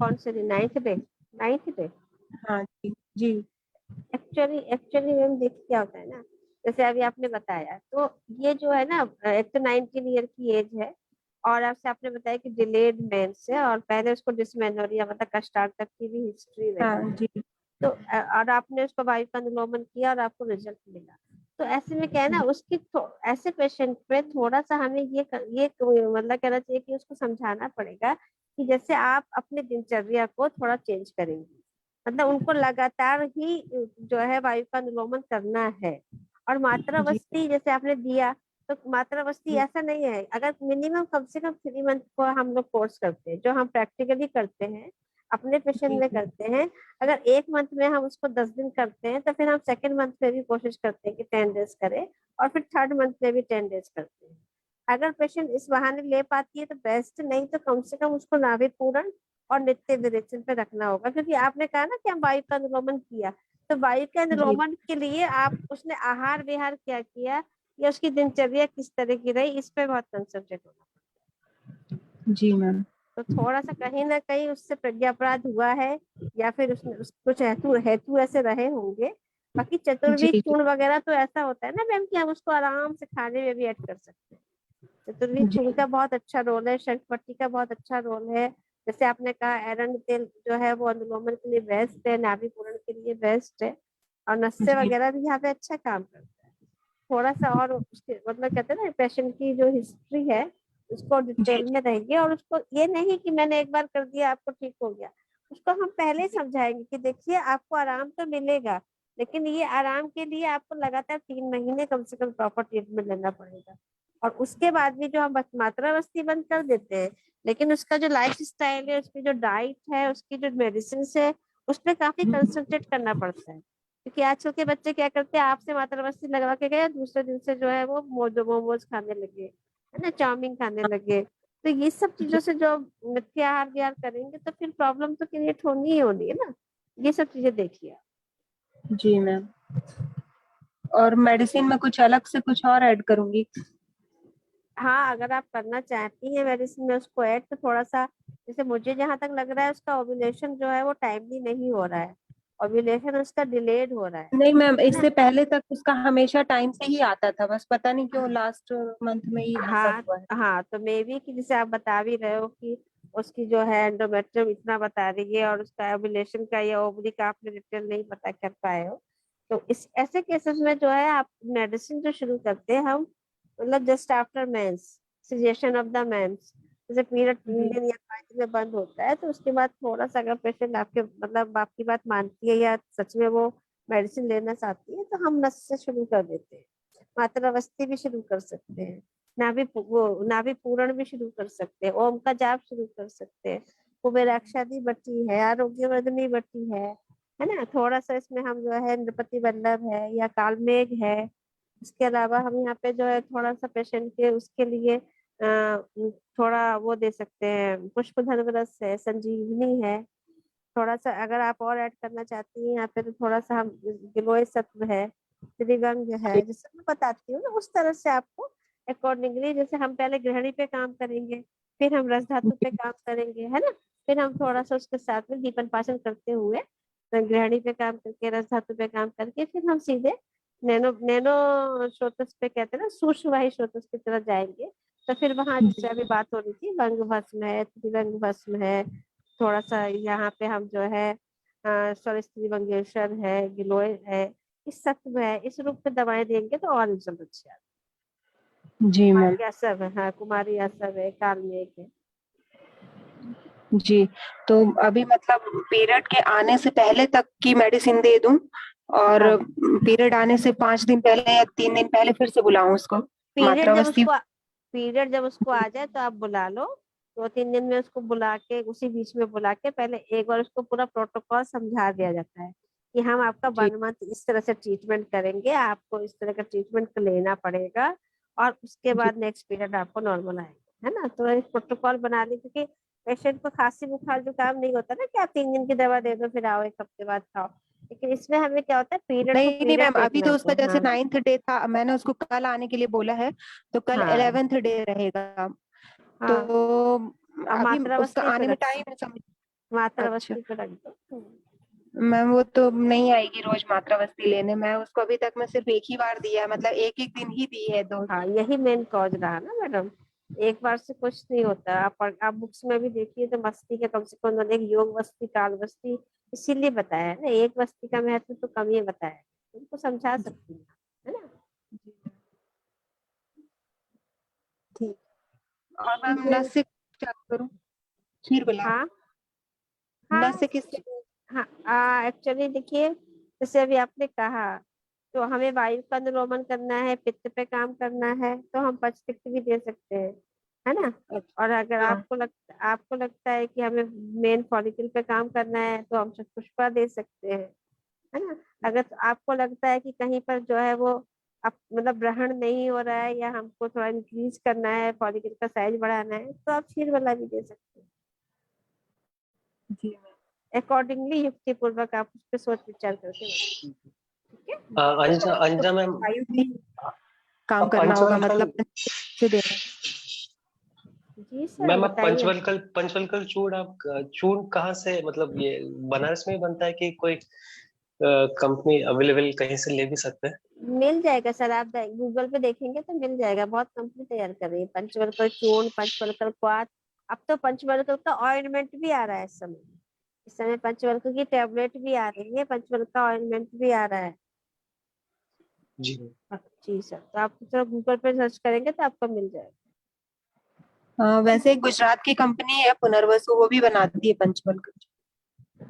कौन से दिन? 9th day? हाँ जी जी। एक्चुअली मैम देखिए क्या होता है ना, जैसे अभी आपने बताया, तो ये जो है ना, एक तो 19 ईयर की एज है, और आपसे आपने बताया कि डिलेड मेंस है, और पहले उसको डिस्मेनोरिया मतलब कष्टार्थ तक की भी हिस्ट्री रही। हाँ जी तो और आपने उसको वायु का अनुलोमन किया और आपको रिजल्ट मिला। तो ऐसे में क्या है ना, उसकी ऐसे पेशेंट में थोड़ा सा हमें ये मतलब कहना चाहिए कि उसको समझाना पड़ेगा कि जैसे आप अपने दिनचर्या को थोड़ा चेंज करेंगे, मतलब उनको लगातार ही जो है वायु का अनुलोमन करना है। और जी मात्रावस्थी जैसे आपने दिया, तो मात्रावस्थी जी ऐसा नहीं है, अगर मिनिमम कम से कम 3 मंथ को हम लोग कोर्स करते हैं, जो हम प्रैक्टिकली करते हैं, अपने पेशेंट जी में जी करते हैं। अगर 1 मंथ में हम उसको 10 दिन करते हैं, तो फिर हम सेकेंड मंथ में भी कोशिश करते हैं कि 10 डेज करें, और फिर थर्ड मंथ में भी 10 डेज करते हैं। अगर पेशेंट इस बहाने ले पाती है तो बेस्ट, नहीं तो कम से कम उसको नाभि पूरण और नित्य विरेचन पे रखना होगा। क्योंकि आपने कहा ना कि हम वायु का अनुलोमन किया, तो वायु के जी अनुलोमन के लिए आप उसने आहार विहार क्या किया, या उसकी दिनचर्या किस तरह की रही, इस पे बहुत कंसंट्रेट होना। जी मैम। तो थोड़ा सा कहीं ना कहीं उससे प्रज्ञापराध हुआ है, या फिर उसने कुछ हेतु हेतु ऐसे रहे होंगे। बाकी जी चतुर्विध जी चूर्ण वगैरह तो ऐसा होता है ना मैम कि हम उसको आराम से खाने में भी ऐड कर सकते हैं। चतुर्विध जी चूर्ण का बहुत अच्छा रोल है, शंखपट्टी का बहुत अच्छा रोल है। जैसे आपने कहा एरंड तेल जो है वो अनुलोमन के लिए बेस्ट है, नाभि पूरण के लिए बेस्ट है, और नस्से जी वगैरह भी यहाँ पे अच्छा काम करता है। थोड़ा सा और उसके मतलब कहते हैं ना, पेशेंट की जो हिस्ट्री है उसको जी डिटेल में रहेंगे, और उसको ये नहीं कि मैंने एक बार कर दिया आपको ठीक हो गया। उसको हम पहले ही समझाएंगे कि देखिए आपको आराम तो मिलेगा, लेकिन ये आराम के लिए आपको लगातार 3 महीने कम से कम प्रॉपर ट्रीटमेंट लेना पड़ेगा। और उसके बाद भी जो हम मात्रावस्थी बंद कर देते हैं, लेकिन उसका जो लाइफ स्टाइल है, उसकी जो डाइट है, उसकी जो मेडिसिन है, उस पर काफी कंसंट्रेट करना पड़ता है। क्योंकि आजकल के बच्चे क्या करते हैं, आपसे मात्रावस्थी लगवा के गए, दूसरे दिन से जो है वो मोमोज खाने लगे, है ना, चाउमीन खाने लगे। तो ये सब जी चीजों से जो मिथ्या आहार विहार करेंगे, तो फिर प्रॉब्लम तो क्रिएट होनी ही होनी है ना। ये सब चीजें देखिए आप। जी मैम। और मेडिसिन में कुछ अलग से कुछ और ऐड करूंगी? हाँ, अगर आप करना चाहती हैं मेडिसिन में उसको ऐड, तो थोड़ा सा, जैसे मुझे जहाँ तक लग रहा है उसका ओव्यूलेशन जो है वो टाइमली नहीं हो रहा है, ओव्यूलेशन उसका डिलेड हो रहा है। नहीं मैम, इससे पहले तक उसका हमेशा टाइम से ही आता था, बस पता नहीं क्यों लास्ट मंथ में ही ऐसा हाँ हुआ है। हाँ, तो मे बी कि जैसे आप बता भी रहे हो कि उसकी जो है एंडोमेट्रियम इतना बता रही है और उसका ओव्यूलेशन का या ओवरी का आपने डिटेल नहीं पता कर पाए हो, तो इस ऐसे केसेस में जो है आप मेडिसिन जो शुरू करते हैं हम, मतलब just after mens, cessation of the mens, जैसे पीरियड 3 दिन या 5 दिन में बंद होता है, तो उसके बाद थोड़ा सा अगर पेशेंट आपके मतलब आपकी बात मानती है या सच में वो मेडिसिन लेना चाहती है, तो हम नस से शुरू कर देते हैं। मात्रावस्थी भी शुरू कर सकते हैं, नाभि पूरण भी शुरू कर सकते हैं, ओम का जाप शुरू कर सकते हैं, कुबेराक्षादी बट्टी है, आरोग्य वर्धनी बट्टी है ना, थोड़ा सा इसमें हम जो है नृपति वल्लभ है या कालमेघ है। इसके अलावा हम यहाँ पे जो है थोड़ा सा पेशेंट के उसके लिए थोड़ा वो दे सकते हैं, पुष्प धनवरस है, संजीवनी है। थोड़ा सा अगर आप और ऐड करना चाहती हैं यहाँ पे, तो थोड़ा सा हम गिलोय सत्व है, त्रिवंग है, जैसे मैं बताती हूँ ना, उस तरह से आपको अकॉर्डिंगली, जैसे हम पहले गृहिणी पे काम करेंगे, फिर हम रस धातु पे काम करेंगे, है ना, फिर हम थोड़ा सा उसके साथ में दीपन पाचन करते हुए गृहिणी पे काम करके, रस धातु पे काम करके, फिर हम सीधे नैनो नैनो स्रोतस पे कहते हैं ना, सूक्ष्मवाही स्रोतस की तरफ जाएंगे। तो फिर वहां जैसे अभी बात हो रही थी, वंग भस्म है, त्रिवंग भस्म है, थोड़ा सा यहाँ पे हम जो है स्त्री वंगेश्वर है, गिलोय है, इस सत्व है, इस रूप में दवाएं देंगे तो और रिजल्ट अच्छे आते हैं। जी मैम। कुमारी आसव है, हाँ कुमारी आसव है, कालमेघ है। जी, तो अभी मतलब पीरियड के आने से पहले तक की मेडिसिन दे दूं और हाँ। पीरियड आने से 5 दिन पहले या 3 दिन पहले फिर से बुलाऊं उसको? मात्रावस्थी पीरियड जब उसको आ जाए तो आप बुला लो, 2-3 दिन में उसको बुला के, उसी बीच में बुला के पहले एक बार उसको पूरा प्रोटोकॉल समझा दिया जाता है कि हम आपका 1 मंथ इस तरह से ट्रीटमेंट करेंगे, आपको इस तरह का ट्रीटमेंट लेना पड़ेगा, और उसके बाद नेक्स्ट पीरियड आपको नॉर्मल आएगा, है ना। तो एक प्रोटोकॉल बना ली, क्योंकि पेशेंट को खांसी बुखार जुकाम नहीं होता ना कि आप 3 दिन की दवा दे दो फिर आओ 1 हफ्ते बाद खाओ, लेकिन इसमें हमें क्या होता है, पीरियड को नहीं मैम, अभी तो उसका जैसे हाँ 9th डे था, मैंने उसको कल आने के लिए बोला है, तो कल हाँ 11th डे रहेगा। हाँ, तो अब अभी उसका मात्रावस्थी पे आने में रख टाइम है समझ। अच्छा मात्रावस्थी पे रख दो। मैम, वो तो नहीं आएगी रोज मात्रावस्थी लेने, मैं उसको अभी तक मैं सिर्फ एक ही बार दिया है, मतलब एक एक दिन ही दी है डोज। हाँ, यही मेन कॉज रहा ना मैडम, एक बार से कुछ नहीं होता। आप बुक्स में भी देखिए तो मस्ती का कम से कम उन्होंने एक योग वस्ती, काल वस्ती इसीलिए बताया है ना, एक वस्ती का महत्व तो कम ही बताया है, उनको समझा सकती है ना। ठीक, और मैम नस से क्या करूं? खीर बुला हाँ नस से किस? हाँ, एक्चुअली देखिए, जैसे अभी आपने कहा, तो हमें वायु का अनुलोमन करना है, पित्त पे काम करना है, तो हम पचतिक्त भी दे सकते हैं, है ना। और अगर हाँ। आपको लगता है कि हमें मेन फॉलिकल पे काम करना है, तो हम पुष्पा दे सकते हैं, है ना। अगर आपको लगता है कि कहीं पर जो है वो मतलब ग्रहण नहीं हो रहा है, या हमको थोड़ा इंक्रीज करना है, फॉलिकल का साइज बढ़ाना है, तो आप क्षीर वाला भी दे सकते हैं। जी अकॉर्डिंगली युक्ति पूर्वक आप उस पर सोच विचार करके बताइए। ठीक है। अंजा मैम, काम करना होगा मतलब से देना। जी सर, मैम आप बताइए। पंचवल्कल चूर्ण, आप चूर्ण कहाँ से, मतलब ये बनारस में बनता है कि कोई कंपनी अवेलेबल कहीं से ले भी सकते हैं? मिल जाएगा सर, आप गूगल पे देखेंगे तो मिल जाएगा, बहुत कंपनी तैयार कर रही है पंचवल्कल चूर्ण, पंचवल्कल क्वाथ। अब तो पंचवल्कल का ऑइंटमेंट भी आ रहा है इस समय पंचवल्कल की टेबलेट भी आ रही है, पंचवल्कल का ऑइंटमेंट भी आ रहा है। जी जी सर, तो आप तो गूगल पे सर्च करेंगे तो आपको मिल जाएगा। वैसे गुजरात की कंपनी है पुनर्वसु, वो भी बनाती है पंचवल्कल।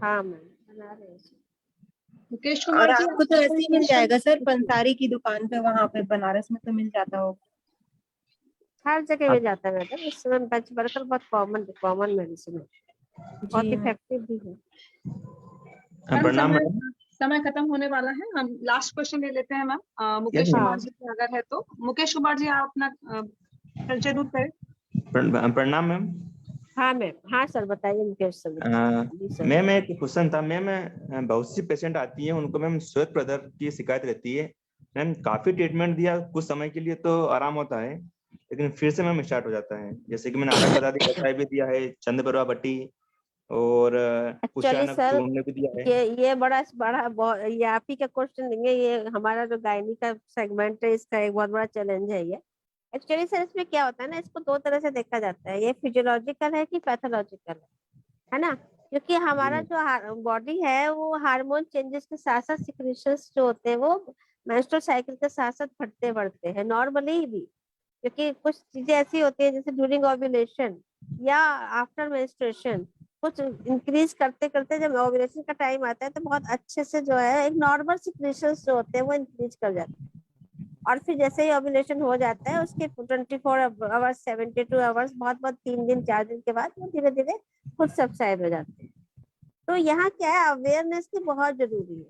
हाँ मैम, बना रहे हैं। मुकेश और कुमार जी, आपको तो ऐसे ही मिल जाएगा सर, पंसारी की दुकान पे, वहां पे बनारस में तो मिल जाता होगा। हर जगह मिल जाता है मैडम, इस समय पंचवल्कल बहुत कॉमन मेडिसिन है, बहुत जी इफेक्टिव भी है। मैम, समय खत्म होने वाला है, हम लास्ट क्वेश्चन ले लेते हैं मैम। मुकेश कुमार जी अगर है तो, मुकेश कुमार जी आप अपना परिचय दूर करें। प्रणाम मैम। हाँ मैम, हाँ सर बताइए मुकेश सर। मैम एक क्वेश्चन था मैम, बहुत सी पेशेंट आती है, उनको मैम श्वेत प्रदर की शिकायत रहती है मैम, काफी ट्रीटमेंट दिया कुछ समय के लिए तो आराम होता है, लेकिन फिर से मैम स्टार्ट हो जाता है, जैसे कि मैंने आरक बता दी, कषाय भी दिया है, चंद्रप्रभा बट्टी, और एक्चुअली पुष्यानक सर चूर्ण भी दिया है। ये ये आप ही का क्वेश्चन देंगे, ये हमारा जो गायनी का सेगमेंट है इसका एक बहुत बड़ा चैलेंज है ये। एक्चुअली सर इसमें क्या होता है ना, इसको दो तरह से देखा जाता है, ये फिजियोलॉजिकल है कि पैथोलॉजिकल है ना। क्योंकि हमारा जो बॉडी है वो हार्मोन चेंजेस के साथ साथ सिक्रीशंस जो होते हैं वो मेंस्ट्रुअल साइकिल के साथ साथ बढ़ते बढ़ते हैं नॉर्मली भी। क्योंकि कुछ चीजें ऐसी होती है जैसे ड्यूरिंग ओव्यूलेशन या आफ्टर मेंस्ट्रुएशन कुछ इंक्रीज करते करते जब ओव्यूलेशन का टाइम आता है तो बहुत अच्छे से जो है एक नॉर्मल सिक्रीशंस जो होते हैं वो इंक्रीज कर जाते हैं। और फिर जैसे ही ओव्यूलेशन हो जाता है उसके 24 आवर्स 72 आवर्स बहुत 3 दिन 4 दिन के बाद वो धीरे धीरे खुद सबसाइड हो जाते हैं। तो यहाँ क्या है, अवेयरनेस की बहुत जरूरी है।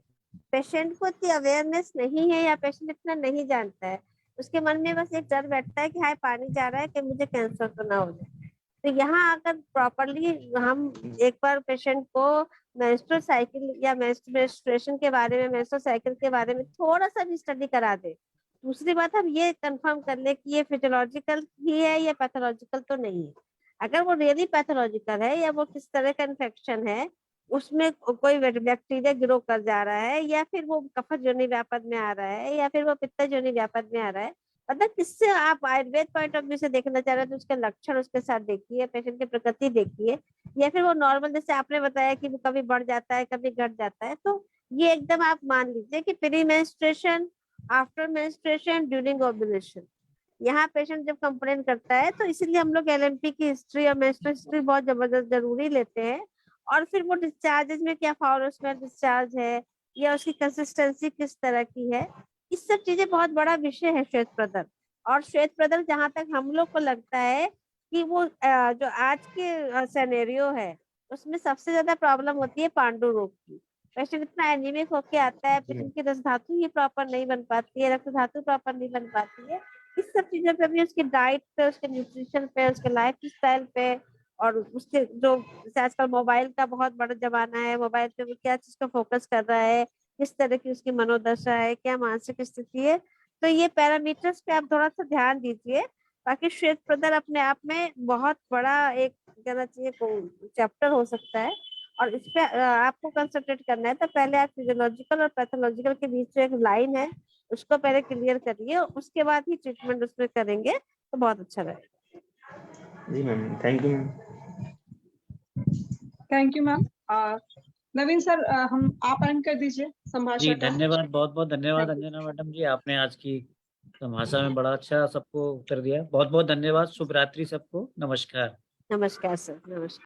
पेशेंट को इतनी अवेयरनेस नहीं है या पेशेंट इतना नहीं जानता है, उसके मन में बस एक डर बैठता है कि हाय पानी जा रहा है कि मुझे कैंसर तो ना हो जाए। तो यहाँ अगर प्रॉपरली हम एक बार पेशेंट को मेंस्ट्रुअल साइकिल या मेंस्ट्रुएशन के बारे में, मेंस्ट्रुअल साइकिल के बारे में थोड़ा सा भी स्टडी करा दे। दूसरी बात हम ये कंफर्म कर ले कि ये फिजियोलॉजिकल ही है या पैथोलॉजिकल तो नहीं है। अगर वो रियली पैथोलॉजिकल है या वो किस तरह का इन्फेक्शन है, उसमें कोई बैक्टीरिया ग्रो कर जा रहा है या फिर वो कफत जोनी व्यापद में आ रहा है या फिर वो पित्त जोनी व्यापद में आ रहा है, मतलब किससे आप आयुर्वेद पॉइंट ऑफ व्यू से देखना चाह रहे हैं तो उसके लक्षण उसके साथ देखिए, पेशेंट की प्रकृति देखिए, या फिर वो नॉर्मल जैसे आपने बताया कि वो कभी बढ़ जाता है कभी घट जाता है, तो ये एकदम आप मान लीजिए कि pre menstruation, after menstruation, during ovulation, यहाँ पेशेंट जब कंप्लेन करता है तो इसीलिए हम लोग LMP की हिस्ट्री और मेंस्ट्रुअल हिस्ट्री बहुत जबरदस्त जरूरी लेते हैं। और फिर वो डिस्चार्जेस में क्या फाउल स्मेल डिस्चार्ज है या उसकी कंसिस्टेंसी किस तरह की है, इस सब चीजें बहुत बड़ा विषय है श्वेत प्रदर। और श्वेत प्रदर जहाँ तक हम लोग को लगता है कि वो जो आज के सिनेरियो है उसमें सबसे ज्यादा प्रॉब्लम होती है पांडु रोग की। पेशेंट इतना एनीमिक होके आता है, पेशेंट की रस धातु ही प्रॉपर नहीं बन पाती है, रक्त धातु प्रॉपर नहीं बन पाती है। इस सब चीजों पे भी, उसकी डाइट पे, उसके न्यूट्रिशन पे, उसके लाइफ स्टाइल पे, और उसके जो आजकल मोबाइल का बहुत बड़ा जमाना है, मोबाइल पे वो क्या चीज को फोकस कर रहा है, किस तरह की उसकी मनोदशा है, क्या मानसिक स्थिति है, तो ये पैरामीटर्स पे आप थोड़ा सा ध्यान दीजिए। बाकी श्वेत प्रदर अपने आप में बहुत बड़ा एक कहना चाहिए चैप्टर हो सकता है और इस पे आपको कंसंट्रेट करना है। तो पहले आप फिजियोलॉजिकल और पैथोलॉजिकल के बीच में एक लाइन है उसको पहले क्लियर करिए, उसके बाद ही ट्रीटमेंट उसमें करेंगे तो बहुत अच्छा रहेगा। जी ma'am, thank you ma'am. Thank you ma'am. Naveen sir, हम आप एंड कर दीजिए जी संभाषण का। धन्यवाद, बहुत बहुत धन्यवाद Thank you. अंजना मैडम जी, आपने आज की भाषा में बड़ा अच्छा सबको उत्तर दिया। बहुत बहुत धन्यवाद। शुभ रात्रि सबको। नमस्कार। नमस्कार सर, नमस्कार।